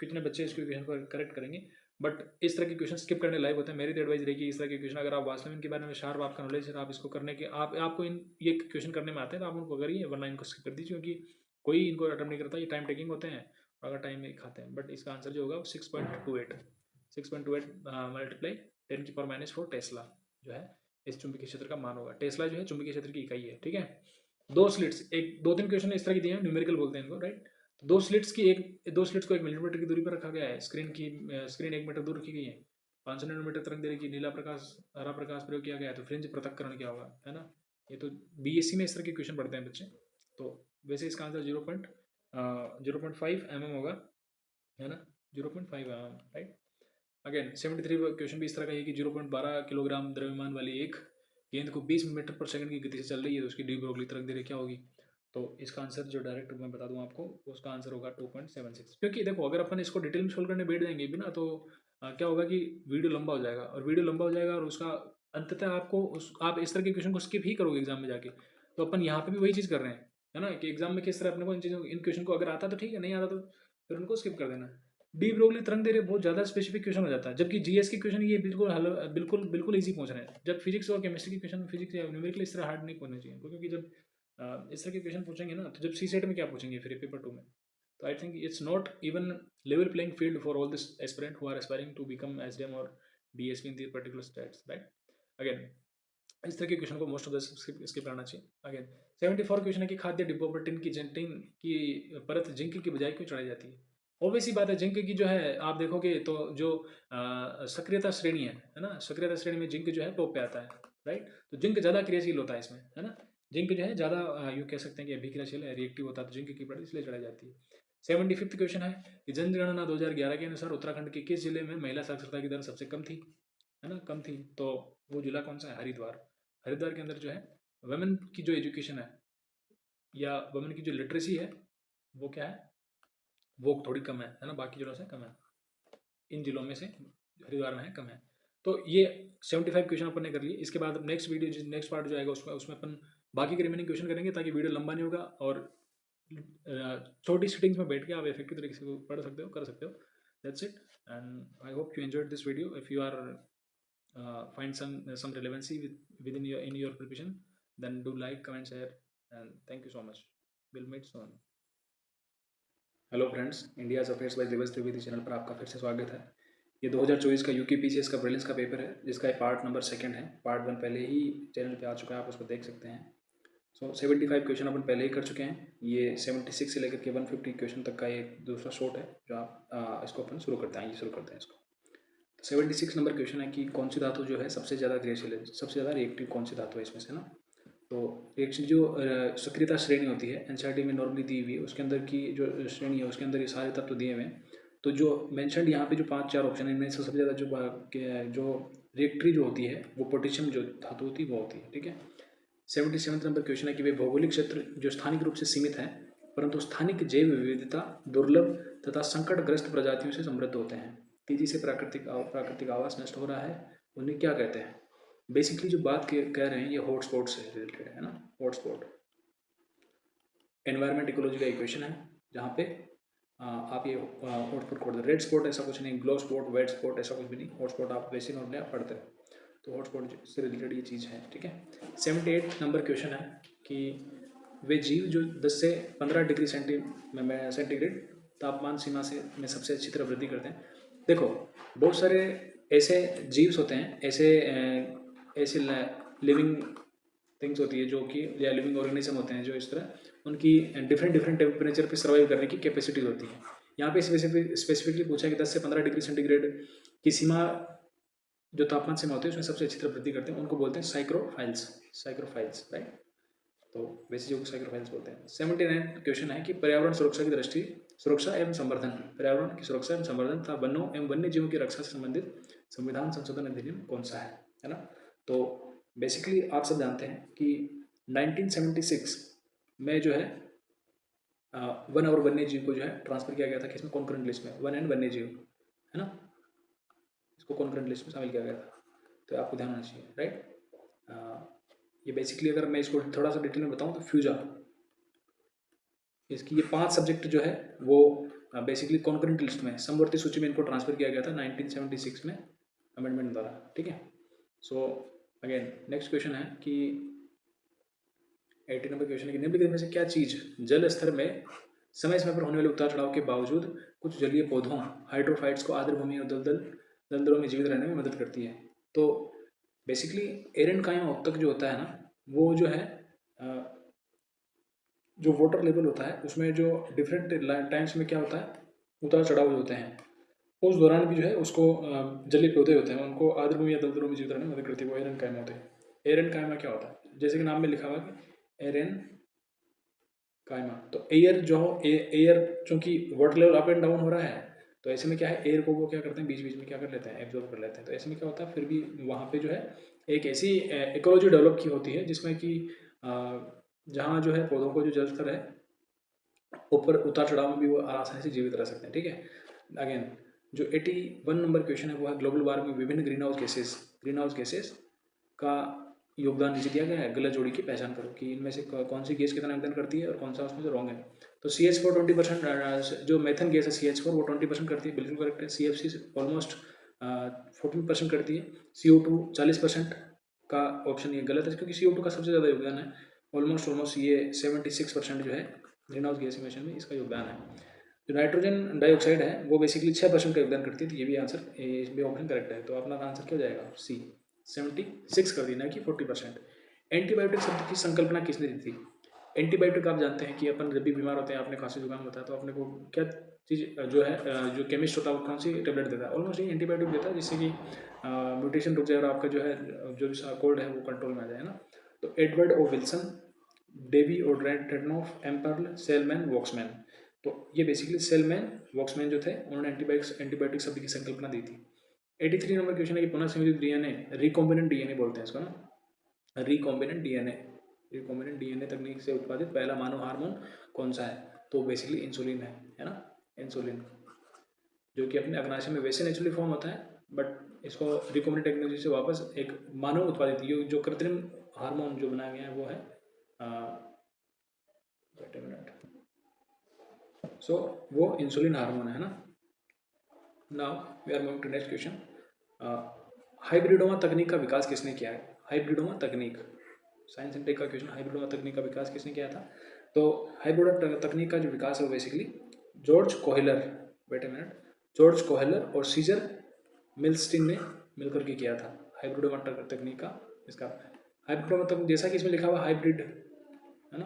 कितने बच्चे इस क्वेश्चन को करेक्ट करेंगे, बट इस तरह के क्वेश्चन स्किप करने लायक होते हैं। मेरी तो एडवाइस रहेगी इस तरह के क्वेश्चन अगर आप वास्तव में इनके बारे में शार्प आपका नॉलेज है, आप इसको करने के आपको इन ये क्वेश्चन करने में आते हैं तो आप उनको करिए, वरना इनको स्किप कर दीजिए, क्योंकि कोई इनको अटेम्प्ट नहीं करता, ये टाइम टेकिंग होते हैं और अगर टाइम में खाते हैं। बट इसका आंसर जो होगा 6.28 मल्टीप्लाई 10⁻⁴ टेस्ला जो है इस चुंबकीय क्षेत्र का मान होगा। टेस्ला जो है चुंबकीय क्षेत्र की इकाई है, ठीक है। दो स्लिट्स, एक दो तीन क्वेश्चन इस तरह की दिए हैं, न्यूमेरिकल बोलते हैं इनको, राइट। दो स्लिट्स को 1 मिलीमीटर की दूरी पर रखा गया है, स्क्रीन 1 मीटर दूर रखी गई है, 500 नैनोमीटर तरंग दैर्घ्य की नीला प्रकाश हरा प्रकाश प्रयोग किया गया है, तो फ्रिंज पृथक्करण क्या होगा, है ना। ये तो BSc में इस तरह के क्वेश्चन पढ़ते हैं बच्चे। तो वैसे इसका आंसर 0.5 mm होगा, है ना, 0.5 mm, राइट। अगेन 73 क्वेश्चन भी इस तरह का है कि 0.12 किलोग्राम द्रव्यमान वाली एक गेंद को 20 मीटर पर सेकंड की गति से चल रही है, तो उसकी डी ब्रोगली तरंग दैर्घ्य क्या होगी। तो इसका आंसर जो डायरेक्ट मैं बता दूं आपको, उसका आंसर होगा 2.76। क्योंकि देखो अगर अपन इसको डिटेल में सोल्व करने बैठ जाएंगे भी ना, तो क्या होगा कि वीडियो लंबा हो जाएगा, और वीडियो लंबा हो जाएगा और उसका अंततः आप इस तरह के क्वेश्चन को स्किप ही करोगे एग्जाम में जाके। तो अपन यहाँ पे भी वही चीज़ कर रहे हैं, है ना, कि एग्जाम में किस तरह अपने को इन क्वेश्चन को अगर आता तो ठीक है, नहीं आता तो फिर उनको स्किप कर देना। डी ब्रोगली तरंग दैर्घ्य बहुत ज़्यादा स्पेसिफिक क्वेश्चन हो जाता है, जबकि जीएस के क्वेश्चन ये बिल्कुल बिल्कुल ईजी पहुंच रहे हैं। जब फिजिक्स और केमिस्ट्री के क्वेश्चन, फिजिक्स या न्यूमेरिकल इस तरह हार्ड नहीं पहुंचने चाहिए, क्योंकि जब इस तरह के क्वेश्चन पूछेंगे ना, तो जब CSET में क्या पूछेंगे फिर पेपर 2 में। तो I think it's not even level playing field for all this aspirant who are aspiring to become SDM और DSP in the particular states, right. Again इस तरह के क्वेश्चन को मोस्ट ऑफ द स्किप करना चाहिए। Again 74 question है कि खाद्य डिब्बों पर टिन की परत जिंक की बजाय क्यों चढ़ाई जाती है। ऑब्वियस ही बात है, जिंक की जो है आप देखोगे तो जो सक्रियता श्रेणी है ना, सक्रियता श्रेणी में जिंक जो है टॉप पे आता है, राइट। तो जिंक ज़्यादा क्रियाशील होता है इसमें, है ना, जिंक जो है ज़्यादा यूँ कह सकते हैं कि अभिक्रियाशील है, रिएक्टिव होता है, तो जिंक की परत इसलिए चढ़ाई जाती है। 75th क्वेश्चन है कि जनगणना 2011 के अनुसार उत्तराखंड के किस जिले में महिला साक्षरता की दर सबसे कम थी, है ना, कम थी। तो वो जिला कौन सा है, हरिद्वार। हरिद्वार के अंदर जो है वुमेन की जो एजुकेशन है या वुमेन की जो लिटरेसी है वो क्या है, वो थोड़ी कम है ना, बाकी जिलों से कम है, इन जिलों में से हरिद्वार में है, कम है। तो ये 75 क्वेश्चन अपन ने कर लिए। इसके बाद नेक्स्ट वीडियो, नेक्स्ट पार्ट जो आएगा उसमें अपन बाकी के रिमेनिंग क्वेश्चन करेंगे, ताकि वीडियो लंबा नहीं होगा और छोटी सेटिंग्स में बैठ के आप इफेक्टिव तरीके से पढ़ सकते हो, कर सकते हो। That's it, and I hope you enjoyed this video. If you are find some relevancy within your in your preparation, then do like, comment, share, and thank you so much. We'll meet soon. Hello friends, India's affairs by Divas Trivedi channel पर आपका फिर से स्वागत है। ये 2024 का UK PCS का prelims का पेपर है, जिसका पार्ट नंबर 2 है। पार्ट 1 पहले ही चैनल पे आ चुका है, आप उसको देख सकते हैं। 75 क्वेश्चन अपन पहले ही कर चुके हैं। ये 76 से लेकर के 150 क्वेश्चन तक का एक दूसरा शॉर्ट है, जो आप इसको अपन शुरू करते हैं। ये शुरू करते हैं इसको। 76 नंबर क्वेश्चन है कि कौन सी धातु जो है सबसे ज़्यादा क्रियाशील है, सबसे ज़्यादा रिएक्टिव कौन सी धातु है इसमें से ना। तो रिएक्शन जो सक्रियता श्रेणी होती है एनसीईआरटी में नॉर्मली दी हुई है, उसके अंदर की जो श्रेणी है उसके अंदर ये सारे तत्व दिए हुए हैं। तो जो मैंशनड यहाँ पे जो 5-4 ऑप्शन है, इनमें से सबसे ज़्यादा जो रिएक्टरी जो होती है वो पोटेशियम जो धातु होती है वो होती है। ठीक है। 77 नंबर क्वेश्चन है कि वे भौगोलिक क्षेत्र जो स्थानिक रूप से सीमित है, परंतु स्थानिक जैव विविधता, दुर्लभ तथा संकटग्रस्त प्रजातियों से समृद्ध होते हैं। तेजी से प्राकृतिक आवास नष्ट हो रहा है, उन्हें क्या कहते हैं? बेसिकली जो बात कह रहे हैं ये हॉटस्पॉट से रिलेटेड है ना। हॉटस्पॉट एनवायरमेंट इकोलॉजी का इक्वेशन है, जहाँ पे आप ये हॉटस्पॉट खोल दे। रेड स्पॉट ऐसा कुछ नहीं, ग्लो स्पॉट, वेट स्पॉट ऐसा कुछ भी नहीं। हॉटस्पॉट आप वैसे नॉर्मली आप पढ़ते हैं, तो हॉटस्पॉट से रिलेटेड ये चीज़ है। ठीक है। 78 नंबर क्वेश्चन है कि वे जीव जो 10 से 15 डिग्री सेंटीग्रेड तापमान सीमा से में सबसे अच्छी तरह वृद्धि करते हैं। देखो, बहुत सारे ऐसे जीव्स होते हैं, ऐसे लिविंग थिंग्स होती है जो कि, या लिविंग ऑर्गेनिज्म होते हैं जो इस तरह उनकी डिफरेंट टेम्परेचर पे सर्वाइव करने की कैपेसिटी होती है। यहाँ पे स्पेसिफिकली पूछा है कि 10 से 15 डिग्री सेंटीग्रेड की सीमा, जो तापमान सीमा होती है उसमें सबसे अच्छी तरह वृद्धि करते हैं, उनको बोलते हैं साइक्रोफाइल्स, राइट। तो वैसे जो साइक्रोफाइल्स बोलते हैं। 79 क्वेश्चन है कि पर्यावरण सुरक्षा की दृष्टि, सुरक्षा एवं संवर्धन, पर्यावरण की सुरक्षा एवं संवर्धन तथा वनों एवं वन्य जीवों की रक्षा से संबंधित संविधान संशोधन अधिनियम कौन सा है ना। तो बेसिकली आप सब जानते हैं कि 1976 में जो है वन और वन्य जीव को जो है ट्रांसफर किया गया था, किसमें? कॉन्करेंट लिस्ट में, वन एंड वन्य जीव, है ना। इसको कॉन्करेंट लिस्ट में शामिल किया गया था, तो आपको ध्यान होना चाहिए, राइट। ये बेसिकली अगर मैं इसको थोड़ा सा डिटेल में बताऊं तो फ्यूजा, इसकी ये 5 सब्जेक्ट जो है वो बेसिकली कॉन्करेंट लिस्ट में, समवर्ती सूची में इनको ट्रांसफर किया गया था 1976 में अमेंडमेंट द्वारा। ठीक है। सो अगेन नेक्स्ट क्वेश्चन है कि 80 नंबर क्वेश्चन है कि निम्नलिखित में से क्या चीज़ जल स्तर में समय समय पर होने वाले उतार चढ़ाव के बावजूद कुछ जलीय पौधों, हाइड्रोफाइट्स को आर्द्रभूमि और दलदलों में जीवित रहने में मदद करती है? तो बेसिकली एरेनकाइमा उत्तक जो होता है ना, वो जो है जो वाटर लेवल होता है उसमें जो डिफरेंट टाइम्स में क्या होता है, उतार चढ़ाव जो होते हैं, उस दौरान भी जो है उसको जलीय पौधे होते हैं उनको आर्द्रभूमि या दलदलों में जीवित रहने में मदद करती है, वो एरेनकाइमा होते हैं। एरेनकाइमा क्या होता है? जैसे कि नाम में लिखा हुआ कि एरेन कायमा, तो एयर जो एयर, चूंकि water level up and down हो रहा है, तो ऐसे में क्या है, एयर को वो क्या करते हैं, बीच बीच में क्या कर लेते हैं, एब्जॉर्ब कर लेते हैं। तो ऐसे में क्या होता है, फिर भी वहाँ पे जो है एक ऐसी इकोलॉजी डेवलप की होती है जिसमें कि जहाँ जो है पौधों को जो जल स्तर है ऊपर उतार चढ़ाव में भी वो आसानी से जीवित रह सकते हैं। ठीक है। अगेन जो 81 नंबर क्वेश्चन है वो है ग्लोबल वार्मिंग में विभिन्न ग्रीन हाउस गैसेस का योगदान नीचे दिया गया है। गलत जोड़ी की पहचान करो कि इनमें से कौन सी गैस कितना योगदान करती है और कौन सा उसमें से रॉन्ग है। तो CH4 20%, जो मेथन गैस है CH4 वो 20% करती है, बिल्कुल करेक्ट है। CFC ऑलमोस्ट 14% करती है। CO2 40% का ऑप्शन ये गलत है, क्योंकि CO2 का सबसे ज़्यादा योगदान है। ऑलमोस्ट ये 76% जो है ग्रीन हाउस गैस इमिशन में इसका योगदान है। जो नाइट्रोजन डाइऑक्साइड है वो बेसिकली 6% का योगदान करती है। तो ये भी आंसर, ये भी ऑप्शन करेक्ट है। तो अपना आंसर क्या हो जाएगा? C, 76 कर दी, ना कि 40%। एंटीबायोटिक शब्द की संकल्पना किसने दी थी? एंटीबायोटिक आप जानते हैं कि अपन जब भी बीमार होते हैं, आपने खांसी जुकाम होता है तो अपने को क्या चीज़ जो है, जो केमिस्ट होता है वो कौन सी टेबलेट देता है? ऑलमोस्ट ये एंटीबायोटिक देता है, जिससे कि म्यूटेशन रुक जाए और आपका जो है जो भी कोल्ड है वो कंट्रोल में आ जाए ना। तो एडवर्ड ओ विल्सन, डेवी ओ ट्रेटनॉफ, एम्पर्ल, सेलमैन, वॉक्समैन। तो ये बेसिकली सेलमैन, वॉक्समैन जो थे उन्होंने एंटीबायोटिक शब्द की संकल्पना दी थी। 83 नंबर क्वेश्चन है कि पुनः संयोजित डीएनए, रिकॉम्बिनेंट डीएनए बोलते हैं इसको ना, रिकॉम्बिनेंट डीएनए तकनीक से उत्पादित पहला मानव हार्मोन कौन सा है? तो बेसिकली इंसुलिन है ना। इंसुलिन, जो कि अपने अग्नाशय में वैसे नेचुरली फॉर्म होता है, बट इसको रिकॉम्बिनेंट टेक्नोलॉजी से वापस एक मानव उत्पादित जो कृत्रिम हार्मोन जो बनाया गया है वो है वेट अ मिनट, सो वो इंसुलिन हार्मोन है ना। Now we are moving to next question. Hybridoma तकनीक का विकास किसने किया है? हाइब्रिडोमा तकनीक, साइंस एंड टेक का क्वेश्चन, हाइब्रिडोमा तकनीक का विकास किसने किया था? तो हाइब्रिडोमा तकनीक का जो विकास है वो basically George Kohler, wait a minute, George Kohler और सीजर मिल्स्टीन ने मिलकर के किया था हाइब्रिडोमा तकनीक का। इसका हाइब्रिडोमा तकनीक जैसा कि इसमें लिखा हुआ हाइब्रिड है ना,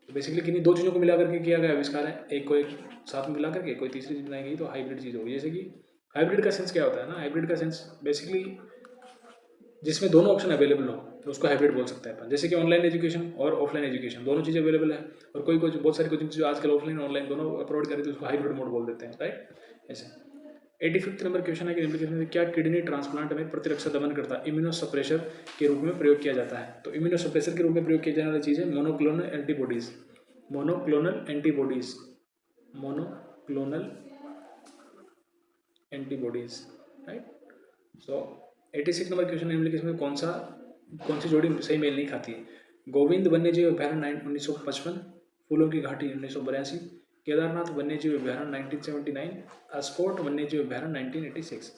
तो बेसिकली किन्हीं दो चीज़ों को मिला करके किया गया आविष्कार है, एक को एक साथ में मिला करके कोई तीसरी चीज़ बनाई गई तो हाइब्रिड चीज़ होगी। जैसे कि हाइब्रिड का सेंस क्या होता है ना, हाइब्रिड का सेंस बेसिकली जिसमें दोनों ऑप्शन अवेलेबल हो तो उसको हाइब्रिड बोल सकते हैं अपन। जैसे कि ऑनलाइन एजुकेशन और ऑफलाइन एजुकेशन दोनों चीज़ें अवेलेबल है, और कोई कोई बहुत सारी कोचिंग जो आजकल ऑफलाइन ऑनलाइन दोनों प्रोवाइड करें तो उसको हाइब्रिड मोड बोल देते हैं, राइट। ऐसे 85 नंबर क्वेश्चन है कि निम्नलिखित में क्या किडनी ट्रांसप्लांट में प्रतिरक्षा दमन करता इम्यूनोसप्रेशर के रूप में प्रयोग किया जाता है? तो इम्यूनोसप्रेशर के रूप में प्रयोग किया जाने वाली चीज़ है monoclonal antibodies, monoclonal antibodies, monoclonal antibodies, right. So 86 number question निम्नलिखित में कौन सी जोड़ी सही मेल नहीं खाती है? गोविंद वन्यजीव अभ्यारण्य 1955, फूलों की घाटी 1982, केदारनाथ वन्यजीव अभ्यारण्य 1979, अस्कोट वन्यजीव अभ्यारण्य 1986।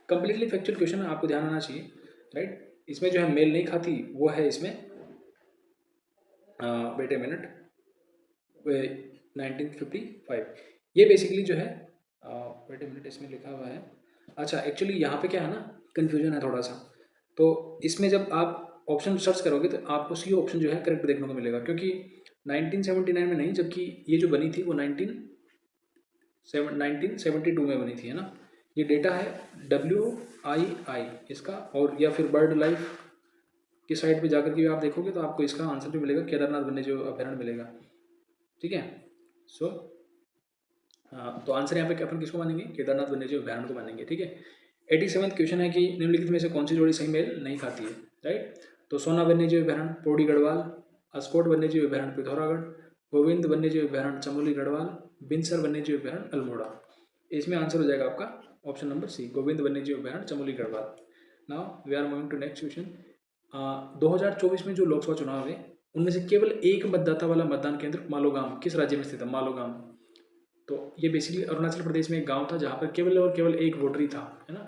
कंप्लीटली फैक्चुअल क्वेश्चन है, आपको ध्यान आना चाहिए, राइट। इसमें जो है मेल नहीं खाती वो है इसमें वेट अ मिनट 1955। ये बेसिकली जो है वेट अ मिनट इसमें लिखा हुआ है, अच्छा एक्चुअली यहाँ पे क्या है ना कन्फ्यूजन है थोड़ा सा, तो इसमें जब आप ऑप्शन सर्च करोगे तो आपको सी ऑप्शन जो है करेक्ट देखने को मिलेगा, क्योंकि 1979 में नहीं, जबकि ये जो बनी थी वो 1972 में बनी थी, है ना। ये डेटा है WII इसका, और या फिर बर्ड लाइफ की साइट पे जाकर के आप देखोगे तो आपको इसका आंसर भी मिलेगा, केदारनाथ वन्यजीव अभ्यारण्य मिलेगा, ठीक है। सो तो आंसर यहाँ पे अपन किसको मानेंगे? केदारनाथ वन्यजीव अभ्यारण्य को मानेंगे, ठीक है। 87वां क्वेश्चन है कि निम्नलिखित में से कौन सी जोड़ी सही मेल नहीं खाती है, राइट। तो सोना वन्यजीव अभ्यारण्य पौड़ी गढ़वाल, अस्कोट वन्यजीव अभ्यारण्य पिथौरागढ़, गोविंद वन्यजीव अभ्यारण्य चमोली गढ़वाल, बिनसर वन्यजीव अभ्यारण्य अल्मोड़ा। इसमें आंसर हो जाएगा आपका ऑप्शन नंबर सी, गोविंद वन्यजीव अभ्यारण्य Chamoli Garhwal. Now we are moving to next question. 2024 में जो लोकसभा चुनाव है उनमें से केवल एक मतदाता वाला मतदान केंद्र मालोगाम किस राज्य में स्थित है? मालोगाम, तो ये बेसिकली अरुणाचल प्रदेश में एक गांव था जहाँ पर केवल और केवल एक वोटर ही था, है ना।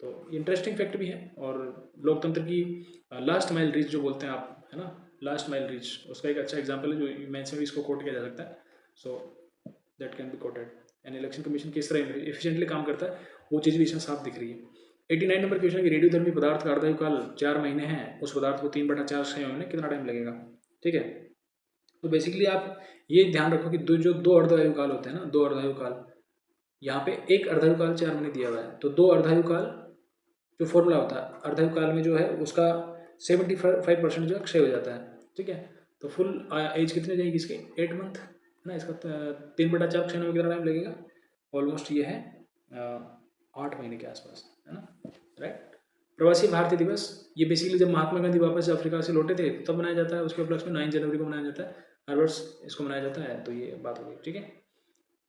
तो इंटरेस्टिंग फैक्ट भी है, और लोकतंत्र की लास्ट माइल रीच जो बोलते हैं आप, है ना, लास्ट माइल रीच, उसका एक अच्छा एग्जाम्पल है जो मैंने भी इसको कोट किया जा सकता है। So that can be coated, and election commission किस तरह एफिशिएंटली काम करता है वो चीज़ भी इसमें साफ दिख रही है। 89 नंबर क्वेश्चन की रेडियोधर्मी पदार्थ का अर्धायु काल 4 महीने है, उस पदार्थ को 3/4 समय में कितना टाइम लगेगा, ठीक है। तो बेसिकली आप ये ध्यान रखो कि दो अर्धायु काल होते हैं ना, दो अर्धायु काल, यहाँ पे एक अर्धायु काल 4 महीने दिया हुआ है, तो दो अर्धायु काल जो फॉर्मूला होता है अर्धायु काल में जो है उसका 75% जो है क्षय हो जाता है, ठीक है। तो फुल एज कितनी जाएगी इसकी? 8 मंथ, है ना। इसका 3/4 क्षय में कितना टाइम लगेगा? ऑलमोस्ट ये है 8 महीने के आसपास, है ना, राइट। प्रवासी भारतीय दिवस, ये बेसिकली जब महात्मा गांधी वापस अफ्रीका से लौटे थे तब मनाया जाता है, उसके उपलक्ष्य में 9 जनवरी को मनाया जाता है, हर वर्ष इसको मनाया जाता है, तो ये बात हो गई, ठीक है।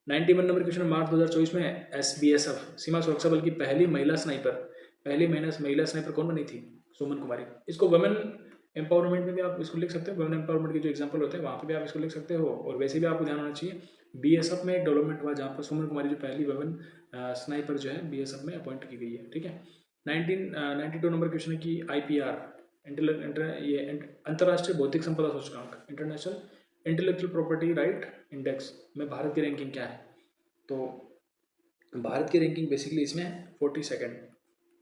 91 नंबर क्वेश्चन, मार्च 2024 में SBSF सीमा सुरक्षा बल की पहली महिला स्नाइपर कौन बनी थी? सुमन कुमारी। इसको वुमेन एम्पावरमेंट में भी आप इसको लिख सकते हो, वुमेन एम्पावरमेंट के जो एग्जांपल होते हैं वहाँ पे भी आप इसको लिख सकते हो, और वैसे भी आपको ध्यान होना चाहिए BSF में एक डेवलपमेंट हुआ जहाँ पर सुमन कुमारी जो पहली वुमेन स्नाइपर जो है BSF में अपॉइंट की गई है, ठीक है। 1992 नंबर क्वेश्चन है कि IPR ये अंतर्राष्ट्रीय बौद्धिक संपदा सूचकांक, international intellectual property right index में भारत की रैंकिंग क्या है? तो भारत की रैंकिंग बेसिकली इसमें 42nd,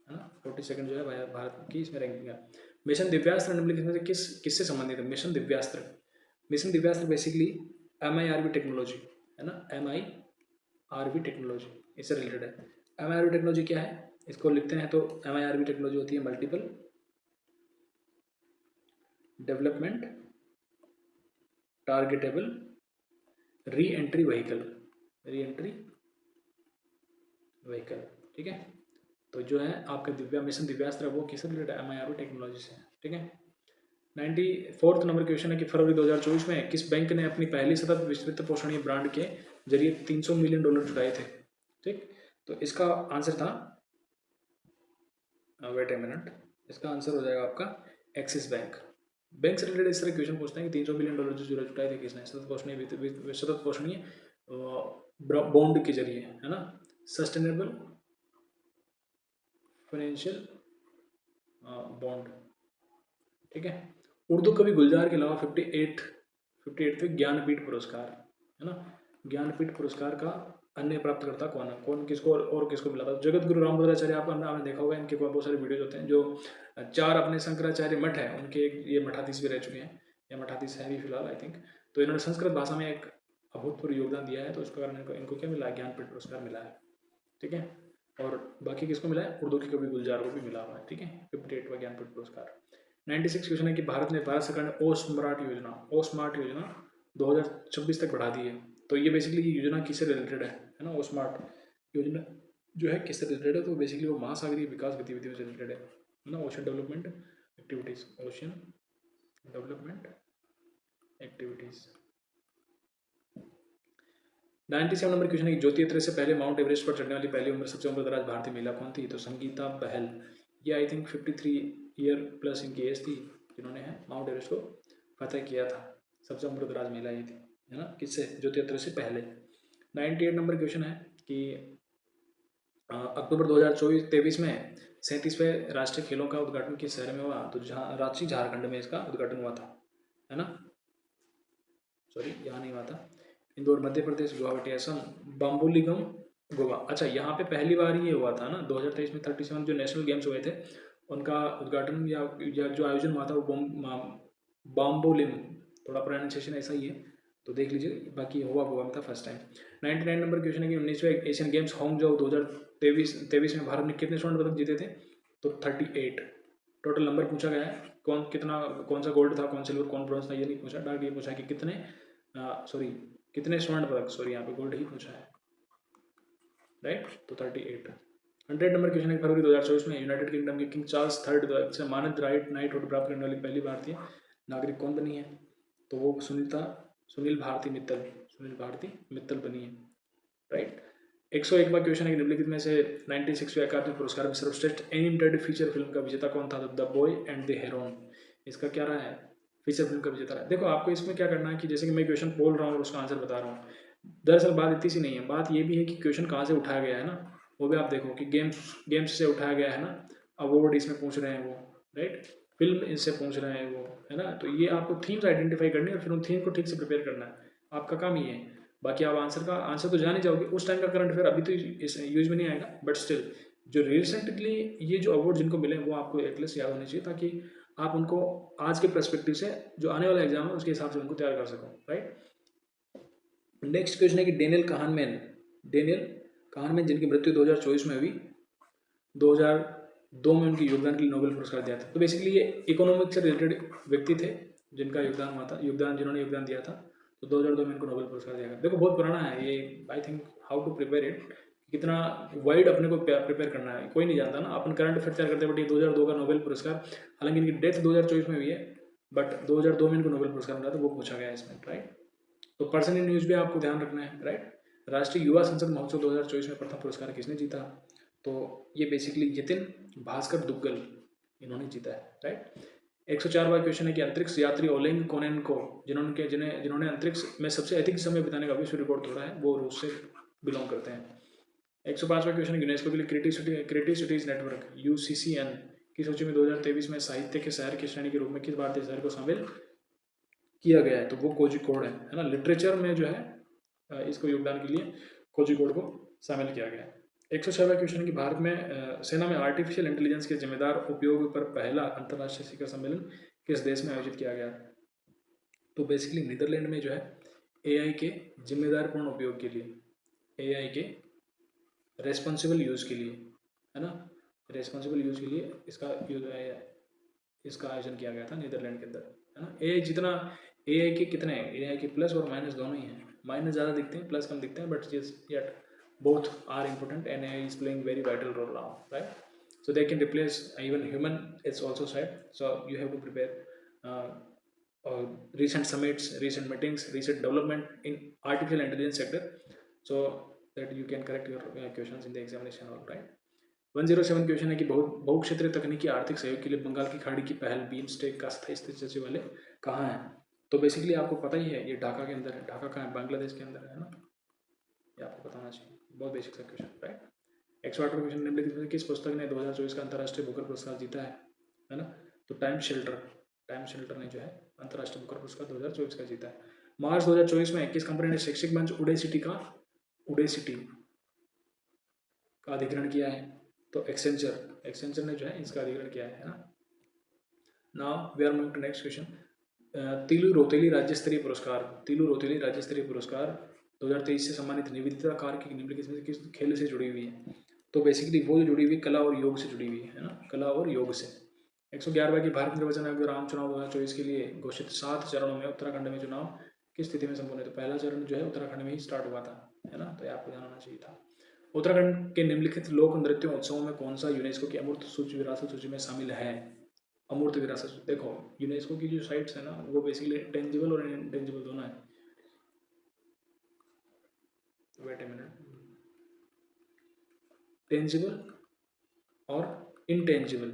है ना, 42nd जो है भारत की इसमें रैंकिंग है। मिशन दिव्यास्त्र निम्नलिखित में से किससे संबंधित है? Mission Divyastra basically MIRV technology, है ना, MIRV टेक्नोलॉजी इससे रिलेटेड है। MIRV टेक्नोलॉजी क्या है इसको लिखते हैं तो MIRV टेक्नोलॉजी होती है multiple development targetable re entry vehicle, ठीक है। तो जो है आपका मिशन दिव्यास्त्र वो किससे रिलेटेड है? MIRV टेक्नोलॉजी से, ठीक है। 94th नंबर क्वेश्चन है कि फरवरी 2024 में किस बैंक ने अपनी पहली सतत वित्त पोषणीय ब्रांड के जरिए $300 मिलियन जुटाए थे। ठीक, तो इसका आंसर था, वेट ए मिनट, इसका आंसर हो जाएगा आपका एक्सिस बैंक। बैंक से रिलेटेड इस तरह क्वेश्चन पूछते हैं कि $300 मिलियन जो जुटाए थे किसने, सतत पोषणीय बॉन्ड के जरिए, है ना, सस्टेनेबल फाइनेंशियल बॉन्ड। ठीक है। उर्दू कवि गुलजार के अलावा 58वें ज्ञानपीठ पुरस्कार, है ना, ज्ञानपीठ पुरस्कार का अन्य प्राप्तकर्ता कौन है, कौन किसको और किसको मिला था। जगत गुरु रामभद्राचार्य, आपने देखा होगा, इनके बहुत सारे वीडियोज होते हैं। जो 4 अपने शंकराचार्य मठ है उनके ये मठाधीश भी रह चुके हैं, या मठाधीश है भी फिलहाल आई थिंक। तो इन्होंने संस्कृत भाषा में एक अभूतपूर्व योगदान दिया है, तो उसके कारण इनको क्या मिला है, ज्ञानपीठ पुरस्कार मिला है। ठीक है। और बाकी किसको मिला है, उर्दू के कवि गुलजार को भी मिला हुआ है। ठीक है, 58वां ज्ञानपीठ पुरस्कार। 96 क्वेश्चन है कि भारत सरकार ने ओ स्मार्ट योजना 2026 तक बढ़ा दी है। तो ये बेसिकली ये योजना किससे रिलेटेड है ना, ओ स्मार्ट योजना जो है किससे रिलेटेड है, तो बेसिकली वो महासागरीय विकास गतिविधियों से रिलेटेड है ना, ocean development activities, ocean development activities. 97 number question है कि ज्योति यात्रा से पहले माउंट एवरेस्ट पर चढ़ने वाली पहली सबसे उम्र दराज भारतीय महिला कौन थी, तो संगीता बहल। ये आई थिंक 53 ईयर प्लस इनकी एज थी, जिन्होंने माउंट एवरेस्ट को फतेह किया था। सबसे उम्र दराज महिला ये थी, है ना, किससे, ज्योति यात्रा से पहले। 98 नंबर क्वेश्चन है कि अक्टूबर 2023 में 37वें राष्ट्रीय खेलों का उद्घाटन किस शहर में हुआ, तो रांची झारखंड में इसका उद्घाटन हुआ था, है ना, सॉरी यहाँ नहीं हुआ था, इंदौर मध्य प्रदेश, गुवाहाटी असम, बाम्बोलिगम गोवा। अच्छा, यहाँ पे पहली बार ये हुआ था ना 2023 में 37 जो नेशनल गेम्स हुए थे उनका उद्घाटन या जो आयोजन हुआ था वो बाम्बोलिम, थोड़ा प्रोनाउंसिएशन ऐसा ही है तो देख लीजिए, बाकी हुआ था फर्स्ट टाइम। 99 नंबर क्वेश्चन है कि 19वें एशियन गेम्स होंगजो 2023 में भारत ने कितने स्वर्ण पदक जीते थे, तो 38 टोटल नंबर पूछा गया है। कौन सा गोल्ड था, कौन सिल्वर, कौन ब्रॉन्ज था, ये नहीं पूछा, डायरेक्ट ये पूछा कि कितने स्वर्ण पदक, यहाँ पे गोल्ड ही पूछा है, राइट, तो 38। 100 नंबर क्वेश्चन है, फरवरी 2024 में यूनाइटेड किंगडम के किंग चार्ल्स III से मानद नाइटहुड प्राप्त करने वाली पहली भारतीय नागरिक कौन बनी है, तो वो सुनील भारती मित्तल बनी है, राइट। 101वां क्वेश्चन है, निम्नलिखित में से 96वें अकादमी पुरस्कार में सर्वश्रेष्ठ एनिमेटेड फीचर फिल्म का विजेता कौन था, the boy and the Heron. इसका क्या रहा है, फीचर फिल्म का विजेता रहा है। देखो आपको इसमें क्या करना है कि जैसे कि मैं क्वेश्चन बोल रहा हूँ और उसका आंसर बता रहा हूँ, दरअसल बात इतनी सी नहीं है, बात ये भी है कि क्वेश्चन कहाँ से उठाया गया है ना, वो भी आप देखो कि गेम्स से उठाया गया है ना, अवार्ड इसमें पूछ रहे हैं वो, राइट, फिल्म इससे पूछ रहे हैं वो, है ना। तो ये आपको थीम्स आइडेंटिफाई करनी है और फिर उन थीम को ठीक से प्रिपेयर करना है, आपका काम ये है। बाकी आप आंसर तो जान ही जाओगे, उस टाइम का करंट अफेयर अभी तो यूज में नहीं आएगा, बट स्टिल जो रिसेंटली ये जो अवार्ड जिनको मिले वो आपको एटलीस्ट याद होने चाहिए, ताकि आप उनको आज के पर्सपेक्टिव से जो आने वाला एग्जाम है उसके हिसाब से उनको तैयार कर सको, राइट। नेक्स्ट क्वेश्चन है कि डेनियल काहनमैन जिनकी मृत्यु 2024 में हुई, 2002 में उनके योगदान के लिए नोबेल पुरस्कार दिया था। तो बेसिकली ये इकोनॉमिक्स से रिलेटेड व्यक्ति थे जिनका योगदान हुआ था, जिन्होंने योगदान दिया था, तो 2002 में इनको नोबेल पुरस्कार दिया गया। देखो बहुत पुराना है ये, I think how to prepare it, कितना वाइड अपने को प्रिपेयर करना है कोई नहीं जानता ना, अपन करंट अफेयर तैयार करते हैं, बट ये 2002 का नोबेल पुरस्कार, हालांकि इनकी डेथ 2024 में हुई है, बट 2002 में इनको नोबेल पुरस्कार मिला था, वो पूछा गया है इसमें, राइट। तो पर्सन इन न्यूज भी आपको ध्यान रखना है, राइट। राष्ट्रीय युवा संसद महोत्सव 2024 में प्रथम पुरस्कार किसने जीता, तो ये बेसिकली यतिन भास्कर दुग्गल, इन्होंने जीता है, राइट। 104वां क्वेश्चन है कि अंतरिक्ष यात्री ओलेग कोनेन्को जिन्होंने अंतरिक्ष में सबसे अधिक समय बिताने का विश्व रिकॉर्ड तोड़ा है, वो रूस से बिलोंग करते हैं। 105वां क्वेश्चन है, यूनेस्को के लिए क्रिएटिव सिटीज नेटवर्क UCCN की सूची में 2023 में साहित्य के शहर की श्रेणी के रूप में किस भारतीय शहर को शामिल किया गया है, तो वो कोझिकोड है ना। लिटरेचर में जो है इसको योगदान के लिए कोझिकोड को शामिल किया गया है। 106वां क्वेश्चन कि भारत में सेना में आर्टिफिशियल इंटेलिजेंस के जिम्मेदार उपयोग पर पहला अंतर्राष्ट्रीय शिखर सम्मेलन किस देश में आयोजित किया गया, तो बेसिकली नीदरलैंड में जो है AI के जिम्मेदारपूर्ण उपयोग के लिए, AI के रेस्पॉन्सिबल यूज़ के लिए, है ना, रेस्पॉन्सिबल यूज़ के लिए इसका आयोजन किया गया था नीदरलैंड के अंदर, है ना। AI के कितने हैं, AI के प्लस और माइनस दोनों ही हैं, माइनस ज़्यादा दिखते हैं, प्लस कम दिखते हैं, but yet both are important and AI is playing very vital role now, right? So they can replace even human, it's also said, so you have to prepare recent summits, recent meetings, recent development in artificial intelligence sector, so that you can correct your questions in the examination. All right. 107 question है कि बहुक्षेत्रीय तकनीकी आर्थिक सहयोग के लिए बंगाल की खाड़ी की पहल बीम स्टेक का स्थायी स्थिति सचिवालय कहाँ है? तो बेसिकली आपको पता ही है, ये ढाका के अंदर है। ढाका कहाँ है? बांग्लादेश के अंदर है ना, ये आपको बताना चाहिए। बहुत बेसिक सा क्वेश्चन, राइट। 108वां क्वेश्चन, निम्नलिखित में किस पुस्तक ने 2024 का अंतर्राष्ट्रीय बुकर पुरस्कार जीता है ना? तो टाइम शेल्टर ने जो है अंतर्राष्ट्रीय बुकर पुरस्कार 2024 का जीता है। मार्च 2024 में किस कंपनी ने शैक्षिक मंच उडेसिटी का अधिग्रहण किया है? तो एक्सेंचर ने जो है इसका अधिग्रहण किया है ना। Now we are moving to next question. Teelu Rauteli राज्य स्तरीय पुरस्कार 2023 से सम्मानित निवेदिता कार्की निम्नलिखित में किस खेल से जुड़ी हुई है? तो बेसिकली वो जो जुड़ी हुई कला और योग से जुड़ी हुई है ना, कला और योग से। 111वां की भारत निर्वाचन आयोग द्वारा आम चुनाव 2024 के लिए घोषित 7 चरणों में उत्तराखंड में चुनाव किस स्थिति में संपन्न है? तो पहला चरण जो है उत्तराखंड में ही स्टार्ट हुआ था, है ना, तो आपको ध्यान होना चाहिए था। उत्तराखंड के निम्नलिखित लोक नृत्यों उत्सवों में कौन सा यूनेस्को की अमूर्त सूची विरासत सूची में शामिल है? अमूर्त विरासत, देखो यूनेस्को की जो साइट्स है ना, वो बेसिकली टेंजिबल और इनटेंजिबल दोनों है। वेट ए मिनट, टेंजिबल और इनटेंजिबल।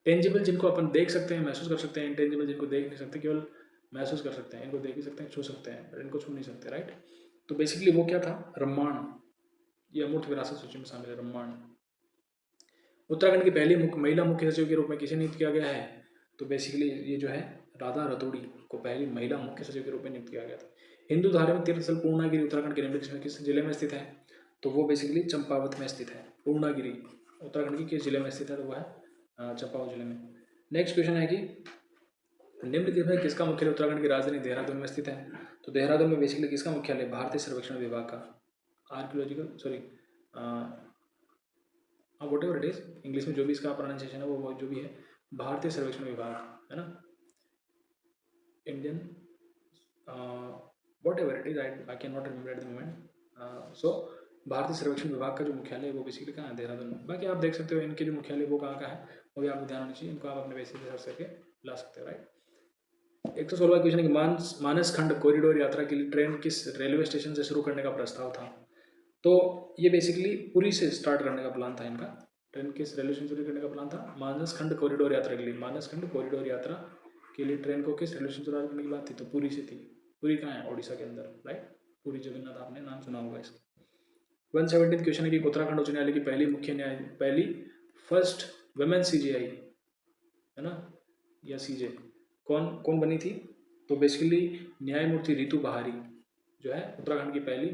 टेंजिबल जिनको अपन देख सकते हैं, महसूस कर सकते हैं। इनटेंजिबल जिनको देख नहीं सकते, केवल महसूस कर सकते हैं। इनको देख भी सकते हैं, छू सकते हैं, पर इनको छू नहीं सकते, राइट। तो बेसिकली वो क्या था? रम्माण, ये अमूर्त विरासत सूची में शामिल है, रम्माण। उत्तराखंड की पहली महिला मुख्य सचिव के रूप में किसे नियुक्त किया गया है? तो बेसिकली ये जो है राधा रतोड़ी को पहली महिला मुख्य सचिव के रूप में नियुक्त किया गया था। हिंदू धार्मिक तीर्थस्थल पूर्णागिरी उत्तराखंड के निम्नलिखित में किस जिले में स्थित है? तो वो बेसिकली चंपावत में स्थित है। पूर्णागिरी उत्तराखंड की किस जिले में स्थित है? तो वह है चंपावत जिले में। नेक्स्ट क्वेश्चन है कि निम्नलिखित में किसका मुख्यालय उत्तराखंड की राजधानी देहरादून में स्थित है? तो देहरादून में बेसिकली किसका मुख्यालय? भारतीय सर्वेक्षण विभाग का, what ever it is, English में जो भी इसका प्रोनाउंसिएशन है वो जो भी है, भारतीय सर्वेक्षण विभाग, है ना, Indian whatever it is, I can not remember at the moment. So भारतीय सर्वेक्षण विभाग का जो मुख्यालय है वो बेसिकली कहाँ है? देहरादून में। बाकी आप देख सकते हो इनके जो मुख्यालय वो कहाँ का है, वो भी आपको ध्यान होना चाहिए। इनको आप अपने बेसिक सर्च करके ला सकते हो, राइट। 116वां क्वेश्चन है कि मानस खंड कॉरिडोर यात्रा के लिए ट्रेन किस रेलवे स्टेशन से शुरू करने का प्रस्ताव था? तो ये बेसिकली पुरी से स्टार्ट करने का प्लान था इनका। ट्रेन किस रेलवे स्टेशन शुरू करने का प्लान था? मानस खंड कॉरिडोर यात्रा के लिए। मानस खंड कॉरिडोर यात्रा के लिए ट्रेन को किस रेलवे स्टेशन शुरू करने की बात थी? तो पुरी से थी। पुरी कहाँ है? ओडिशा के अंदर, राइट। पुरी जगन्नाथ, आपने नाम सुना होगा इसका। 117 क्वेश्चन है कि उत्तराखंड उच्च न्यायालय की पहली फर्स्ट वुमेन सीजेआई, है ना, या सीजे कौन बनी थी? तो बेसिकली न्यायमूर्ति रितु बहारी जो है उत्तराखंड की पहली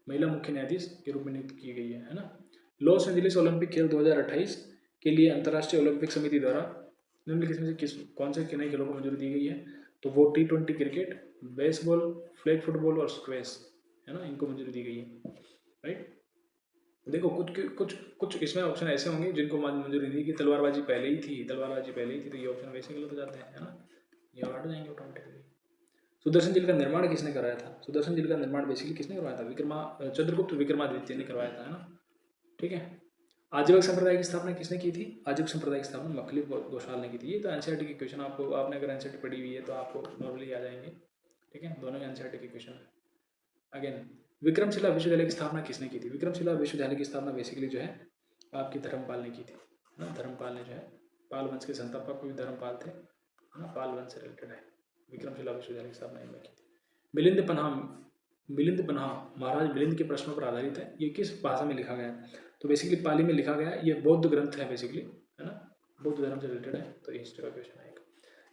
महिला मुख्य न्यायाधीश के रूप में नियुक्त की गई है ना। लॉस एंजलिस ओलंपिक खेल 2028 के लिए अंतर्राष्ट्रीय ओलंपिक समिति द्वारा निम्नलिखित में से कौन से नए खेलों को मंजूरी दी गई है? तो वो T20 cricket, baseball, flag football और स्क्वैश, है ना, इनको मंजूरी दी गई है, राइट। देखो कुछ इसमें ऑप्शन ऐसे होंगे जिनको मंजूरी दी कि तलवारबाजी पहले ही थी, तो ये ऑप्शन वैसे गलत हो जाते हैं, है ना, ये हट जाएंगे ऑटोमेटिकली। सुदर्शन झील का निर्माण किसने कराया था? सुदर्शन झील का निर्माण बेसिकली किसने करवाया था? चंद्रगुप्त विक्रमादित्य ने करवाया था, है ना, ठीक है। आजीवक संप्रदाय की स्थापना किसने की थी? आजीवक संप्रदाय की स्थापना मखलिफ गोशाल ने की थी। ये तो एनसीईआरटी के क्वेश्चन, आपने अगर एनसीईआरटी पढ़ी हुई है तो आपको नॉर्मली आ जाएंगे, ठीक है, दोनों एनसीईआरटी के क्वेश्चन है। अगेन, विक्रमशिला विश्वविद्यालय की स्थापना किसने की थी? विक्रमशिला विश्वविद्यालय की स्थापना बेसिकली जो है आपकी धर्मपाल ने की थी ना। धर्मपाल ने जो है, पाल वंश के संस्थापक भी धर्मपाल थे ना, पाल वंश से रिलेटेड है। विक्रमशिला विश्वविद्यालय की स्थापना इनमें की थी। मिलिंद पन्हा महाराज मिलिंद के प्रश्नों पर आधारित है। ये किस भाषा में लिखा गया है? तो बेसिकली पाली में लिखा गया है। ये बौद्ध ग्रंथ है बेसिकली, है ना, बौद्ध धर्म से रिलेटेड है। तो हिस्ट्री का क्वेश्चन है।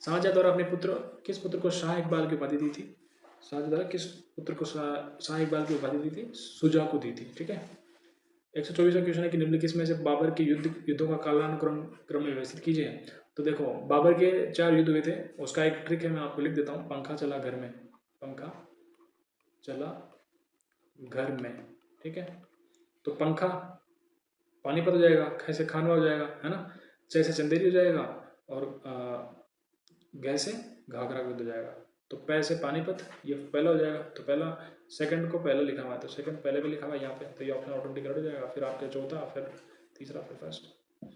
शाहजहां द्वारा अपने किस पुत्र को शाह इकबाल की उपाधि दी थी? शाहजहां द्वारा किस पुत्र को शाह इकबाल की उपाधि दी थी? शुजा को दी थी, ठीक है। 124वां क्वेश्चन है कि निम्नलिखित में से बाबर के युद्धों का कालानुक्रम में व्यवस्थित कीजिए। तो देखो बाबर के 4 युद्ध हुए थे, उसका एक ट्रिक है, मैं आपको लिख देता हूँ। पंखा चला घर में, पंखा चला घर में, ठीक है। तो पंखा पानीपत हो जाएगा, ख से खानवा हो जाएगा, है ना, च से चंदेरी हो जाएगा, और ग से घाघरा हो जाएगा। तो पै से पानीपत, ये पहला हो जाएगा। तो पहला, सेकंड को पहले लिखा हुआ है तो सेकंड पहले भी लिखा हुआ है यहाँ पे, तो ये ऑप्शन ऑटोमेटिक करेक्ट हो जाएगा। फिर आपका चौथा, फिर तीसरा, फिर फर्स्ट,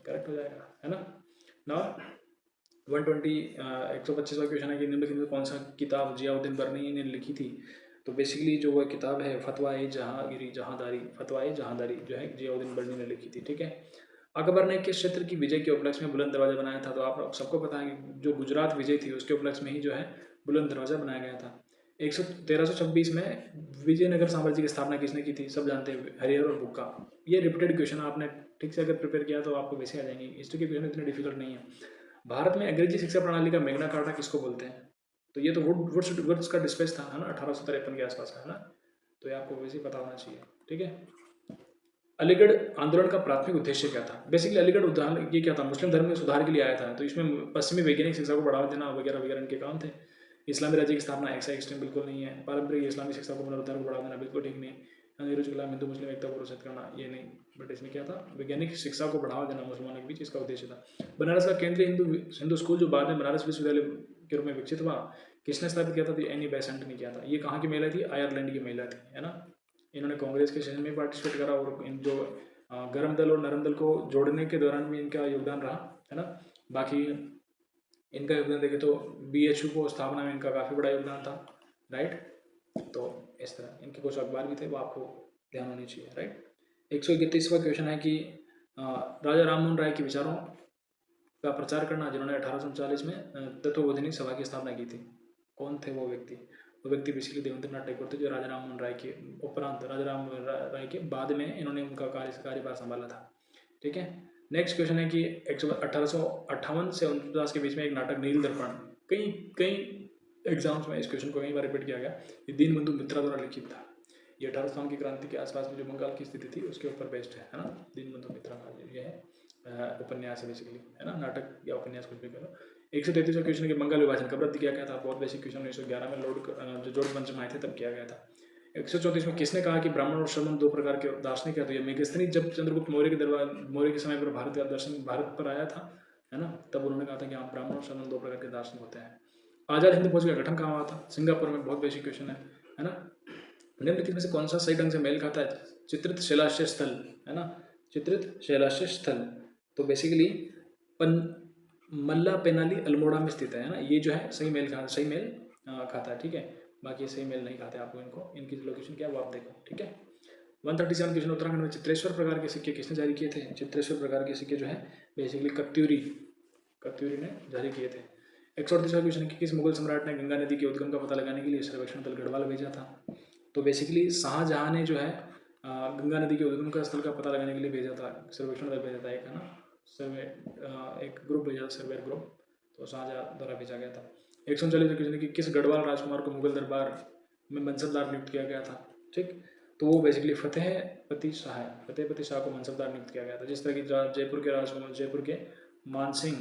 करेक्ट हो जाएगा, है ना। नाउ 120 125वां क्वेश्चन है कि निम्नलिखित में कौन सा किताब जियाउद्दीन बरनी ने लिखी थी। तो बेसिकली जो वह किताब है फतवा-ए जहांगीरी जहांदारी, फतवा-ए जहांदारी जो है जियाउद्दीन बरनी ने लिखी थी, ठीक है। अकबर ने किस क्षेत्र की विजय के उपलक्ष्य में बुलंद दरवाजा बनाया था। तो आप सबको पता है कि जो गुजरात विजय थी उसके उपलक्ष्य में ही जो है बुलंद दरवाजा बनाया गया था। 1326 में विजयनगर साम्राज्य की स्थापना किसने की थी, सब जानते हैं, हरिहर और बुक्का। ये रिपीटेड क्वेश्चन आपने ठीक से अगर प्रिपेयर किया तो आपको वैसे आ जाएंगे, हिस्ट्री के क्वेश्चन इतने डिफिकल्ट नहीं है। भारत में अंग्रेजी शिक्षा प्रणाली का मैग्ना कार्टा किसको बोलते हैं। तो ये तो वुड्स का डिस्पेच था, है ना, 1853 के आसपास, है ना। तो ये आपको वैसे ही पता होना चाहिए, ठीक है। अलीगढ़ आंदोलन का प्राथमिक उद्देश्य क्या था। बेसिकली अलीगढ़ उद्यान ये क्या था, मुस्लिम धर्म में सुधार के लिए आया था। तो इसमें पश्चिमी वैज्ञानिक शिक्षा को बढ़ावा देना वगैरह वगैरह इनके काम थे। इस्लामी राज्य की स्थापना ऐसा एक्सट्रीम बिल्कुल नहीं है। पारंपरिक इस्लामी शिक्षा को पुनरुद्धार को बढ़ावा देना बिल्कुल ठीक नहीं। अंग्रेजों के खिलाफ हिंदू मुस्लिम एकता को प्रोत्साहित करना ये नहीं, बट इसमें क्या था, वैज्ञानिक शिक्षा को बढ़ावा देना मुसलमानों के बीच, इसका उद्देश्य था। बनारस का केंद्रीय हिंदू स्कूल जो बाद में बनारस विश्वविद्यालय के रूप में विकसित हुआ, किसने स्थापित किया था। तो एनी बेसेंट ने किया था। ये कहाँ की महिला थी, आयरलैंड की महिला थी, है ना। इन्होंने कांग्रेस के सेशन में पार्टिसिपेट करा और इन जो गर्म दल और नरम दल को जोड़ने के दौरान भी इनका योगदान रहा, है ना। बाकी इनका योगदान देखें तो BHU को स्थापना में इनका काफ़ी बड़ा योगदान था, राइट। तो इस तरह इनके कुछ अखबार भी थे, वो आपको ध्यान होनी चाहिए, राइट। 131वां क्वेश्चन है कि राजा राममोहन राय के विचारों का प्रचार करना, जिन्होंने 1839 में तत्वबोधिनी सभा की स्थापना की थी। कौन थे वो व्यक्ति। वो व्यक्ति बेसिकली देवेंद्रनाथ टैगोर थे, जो राजा राममोहन राय के उपरांत, राजा राममोहन राय के बाद में इन्होंने उनका कार्यभार संभाला था, ठीक है। नेक्स्ट क्वेश्चन है कि 1858 से 49 के बीच में एक नाटक नील दर्पण, कई कई एग्जाम्स में इस क्वेश्चन को कई बार रिपीट किया गया। ये दीनबंधु मित्रा द्वारा लिखित था। ये 18 की क्रांति के आसपास में जो बंगाल की स्थिति थी उसके ऊपर बेस्ड है ना। दीनबंधु मित्रा का ये है उपन्यास है बेसिकली, है ना, नाटक या उपन्यास कुछ भी करो। 133वां क्वेश्चन है कि बंगाल विभाजन कब रद्द किया गया था। बहुत बेसिक क्वेश्चन, 1911 में जो जॉर्ज पंचम आए थे तब किया गया था। 134 में किसने कहा कि ब्राह्मण और श्रमण दो प्रकार के दार्शनिक है। तो ये मेगस्थनी जब चंद्रगुप्त मौर्य के समय पर भारत पर आया था, है ना, तब उन्होंने कहा था कि हाँ, ब्राह्मण और श्रमण दो प्रकार के दार्शनिक होते हैं। आजाद हिंद फौज का गठन कहाँ हुआ था, सिंगापुर में। बहुत बेसिक क्वेश्चन है ना। निम्नलिखित में से कौन सा सही ढंग से मेल खाता है। चित्रित शैलाश्रय स्थल, है ना, चित्रित शैलाश्रय स्थल। तो बेसिकली मल्ला पेनाली अल्मोड़ा में स्थित है ना। ये जो है सही मेल खाता है, ठीक है। बाकी सही मेल नहीं खाते, आपको इनकी लोकेशन क्या है वो आप देखो, ठीक है। 137 क्वेश्चन, उत्तराखंड में चित्रेश्वर प्रकार के सिक्के किसने जारी किए थे। चित्रेश्वर प्रकार के सिक्के जो है बेसिकली कत्यूरी ने जारी किए थे। 138वां क्वेश्चन कि किस मुगल सम्राट ने गंगा नदी के उद्गम का पता लगाने के लिए सर्वेक्षण दल गढ़वाल भेजा था। तो बेसिकली शाहजहाँ ने जो है गंगा नदी के उद्गम का स्थल का पता लगाने के लिए भेजा था, सर्वेक्षण दल भेजा था एक, है ना, एक ग्रुप भेजा, सर्वेयर ग्रुप। तो शाहजहाँ द्वारा भेजा गया था। 139वां क्वेश्चन कि किस गढ़वाल राजकुमार को मुगल दरबार में मनसबदार नियुक्त किया गया था, ठीक। तो वो बेसिकली फतेहपति शाह को मनसबदार नियुक्त किया गया था। जिस तरह की जयपुर के राजकुमार, जयपुर के मानसिंह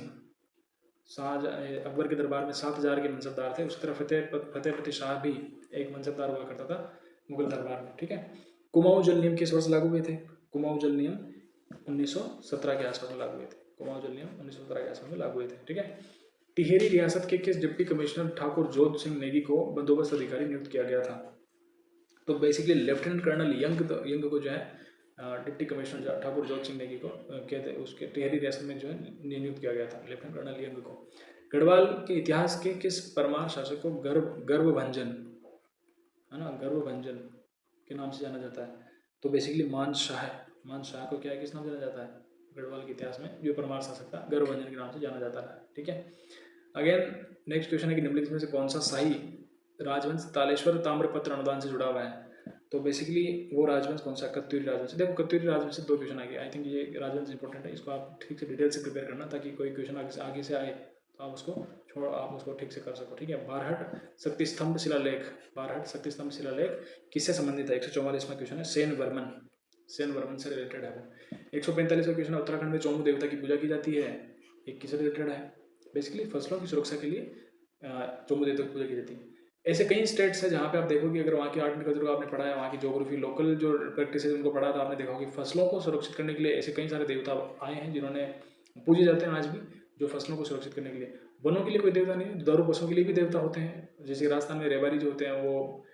अकबर के दरबार में 7000 के मनसबदार थे, उसी तरह फतेहपति शाह भी एक मनसबदार हुआ करता था मुगल दरबार में, ठीक है। कुमाऊं जल नियम किस वर्ष लागू हुए थे। कुमाऊं जल नियम 1917 के आसपास में लागू हुए थे। कुमाऊं जल नियम 1917 के आसपास में लागू हुए थे, ठीक है। टिहरी रियासत के किस डिप्टी कमिश्नर ठाकुर जोध सिंह नेगी को बंदोबस्त अधिकारी नियुक्त किया गया था। तो बेसिकली लेफ्टिनेंट कर्नल यंग को जो है डिप्टी कमिश्नर ठाकुर जोध सिंह नेगी को कहते, उसके टिहरी रियासत में जो है नियुक्त किया गया था लेफ्टिनेंट कर्नल यंग को। गढ़वाल के इतिहास के किस परमार शासक को गर्भभंजन, है ना, गर्भभंजन के नाम से जाना जाता है। तो बेसिकली मान शाह को क्या है, किस नाम से जाना जाता है। गढ़वाल के इतिहास में जो परमार शासक था गर्भभंजन के नाम से जाना जाता है, ठीक है। अगेन नेक्स्ट क्वेश्चन है कि निम्नलिखित में से कौन सा शाही राजवंश तालेश्वर ताम्रपत्र अनुदान से जुड़ा हुआ है। तो बेसिकली वो राजवंश कौन सा, कत्यूरी राजवंश। देखो कत्यूरी राजवंश से 2 क्वेश्चन आएंगे। आई थिंक ये राजवंश इंपॉर्टेंट है, इसको आप ठीक से डिटेल से प्रिपेयर करना, ताकि कोई क्वेश्चन आगे से आए तो आप उसको ठीक से कर सको, ठीक है। बारहट शक्ति स्तंभ शिलालेख किससे संबंधित है। 144वां क्वेश्चन है, सेन वर्मन से रिलेटेड है वो। 145वां क्वेश्चन है, उत्तराखंड में चौमू देवता की पूजा की जाती है, ये किससे रिलेटेड है। बेसिकली फसलों की सुरक्षा के लिए चौमू देवता की पूजा की जाती है। ऐसे कई स्टेट्स है जहाँ पे आप देखोगे, अगर वहाँ की आर्ट एंड कल्चर को आपने पढ़ा है, वहाँ की ज्योग्राफी, लोकल जो प्रैक्टिस है उनको पढ़ा, तो आपने देखा कि फसलों को सुरक्षित करने के लिए ऐसे कई सारे देवता आए हैं जिन्होंने पूजे जाते हैं आज भी, जो फसलों को सुरक्षित करने के लिए। वनों के लिए कोई देवता नहीं, दारू पशुओं के लिए भी देवता होते हैं। जैसे राजस्थान में रेवारी जो होते हैं वो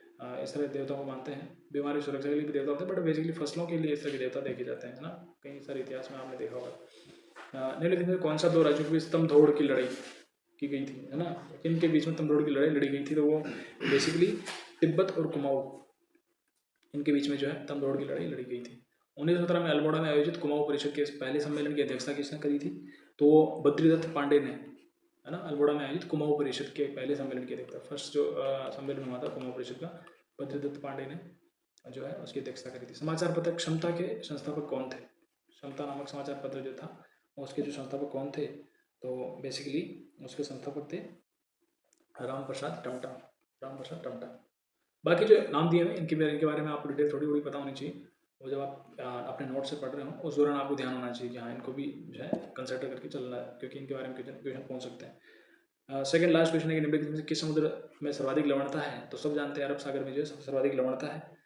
इस तरह देवताओं को मानते हैं। बीमारी सुरक्षा के लिए भी देवता होते हैं, बट बेसिकली फसलों के लिए इस तरह के देवता देखे जाते हैं ना। कई सारे इतिहास में आपने देखा होगा। निम्नलिखित में कौन सा 2 राज्यों के बीच स्तंभ दौड़ की लड़ाई, की गई थी, है ना। इनके बीच में तमरोड़ की लड़ाई लड़ी गई थी। तो वो बेसिकली तिब्बत और कुमाऊँ, इनके बीच में जो है तमरोड़ की लड़ाई लड़ी गई थी। 1917 में अल्मोड़ा में आयोजित कुमाऊँ परिषद के पहले सम्मेलन की अध्यक्षता किसने करी थी? तो वो बद्रीदत्त पांडे ने, है ना। अल्मोड़ा में आयोजित कुमाऊँ परिषद के पहले सम्मेलन की अध्यक्षता, फर्स्ट जो सम्मेलन हुआ था कुमाऊँ परिषद का, बद्रीदत्त पांडे ने जो है उसकी अध्यक्षता करी थी। समाचार पत्र क्षमता के संस्थापक कौन थे? क्षमता नामक समाचार पत्र जो था उसके जो संस्थापक कौन थे? तो बेसिकली उसके संस्थापक थे राम प्रसाद टमटा, राम प्रसाद टमटा। बाकी जो नाम दिए हैं इनके बारे में आपको डिटेल थोड़ी थोड़ी पता होनी चाहिए। वो जब आप अपने नोट से पढ़ रहे हो उस दौरान आपको ध्यान होना चाहिए कि हाँ इनको भी जो है कंसिडर करके चलना है, क्योंकि इनके बारे में क्वेश्चन पूछ सकते हैं। सेकंड लास्ट क्वेश्चन है कि निम्नलिखित में से किस समुद्र में सर्वाधिक लवणता है? तो सब जानते हैं अरब सागर में जो है सर्वाधिक लवणता है।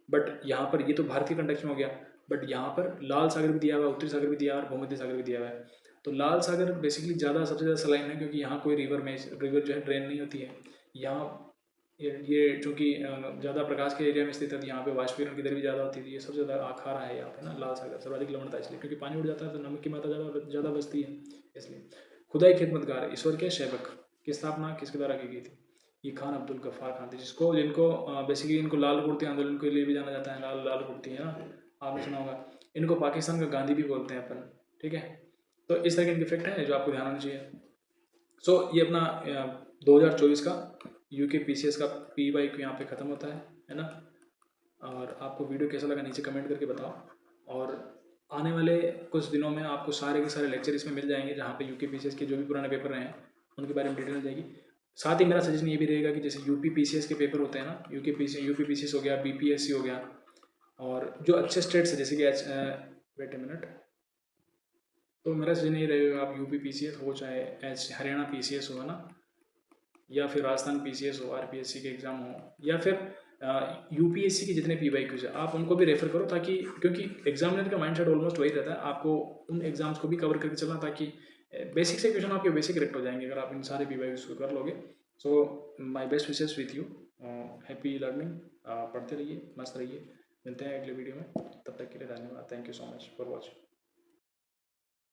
बट यहाँ पर ये तो भारतीय कंटेक्स्ट में हो गया, बट यहाँ पर लाल सागर भी दिया हुआ है, उत्तरी सागर भी दिया हुआ है और भूमध्य सागर भी दिया हुआ है। तो लाल सागर बेसिकली सबसे ज़्यादा सलाइन है, क्योंकि यहाँ कोई रिवर जो है ड्रेन नहीं होती है। यहाँ ये चूँकि ज़्यादा प्रकाश के एरिया में स्थित है, यहाँ पे वाष्पीकरण की दर भी ज़्यादा होती है। ये सबसे ज़्यादा खारा है यहाँ पे ना, लाल सागर सर्वाधिक लवणता इसलिए क्योंकि पानी उड़ जाता है तो नमक की मात्रा ज़्यादा बचती है इसलिए। खुदाई खिदमतगार ईश्वर के सेवक की स्थापना किसके द्वारा की गई थी? ये खान अब्दुल गफ्फार खान थे, जिनको बेसिकली इनको लाल कुर्ती आंदोलन के लिए भी जाना जाता है। लाल कुर्ती है ना, आपने सुना होगा। इनको पाकिस्तान का गांधी भी बोलते हैं अपन, ठीक है। तो इस तरह के इनके फैक्ट हैं जो आपको ध्यान होना चाहिए। सो ये अपना 2024 का यूके पीसीएस का PYQ यहाँ पे ख़त्म होता है ना। और आपको वीडियो कैसा लगा नीचे कमेंट करके बताओ। और आने वाले कुछ दिनों में आपको सारे के सारे लेक्चर इसमें मिल जाएंगे, जहाँ पे यूके पीसीएस के जो भी पुराने पेपर रहे हैं उनके बारे में डिटेल मिल जाएगी। साथ ही मेरा सजेशन ये भी रहेगा कि जैसे यूपी पीसीएस के पेपर होते हैं ना, यूपी पीसीएस हो गया, BPSC हो गया, और जो अच्छे स्टेट्स है जैसे कि वेट ए मिनट, तो मेरा सजेशन ये रहेगा आप यूपी पीसीएस हो चाहे हरियाणा पीसीएस हो, है ना, या फिर राजस्थान पीसीएस हो, RPSC के एग्ज़ाम हो, या फिर UPSC के जितने PYQs है आप उनको भी रेफर करो, ताकि क्योंकि एग्जामिनर का माइंडसेट ऑलमोस्ट वही रहता है, आपको उन एग्जाम्स को भी कवर करके चलना, ताकि बेसिक से क्वेश्चन आपके बेसिक करेक्ट हो जाएंगे अगर आप इन सारे PYQs को कर लोगे। So my best wishes with you, happy learning, पढ़ते रहिए, मस्त रहिए। मिलते हैं अगले वीडियो में, तब तक के लिए धन्यवाद। Thank you so much for watching.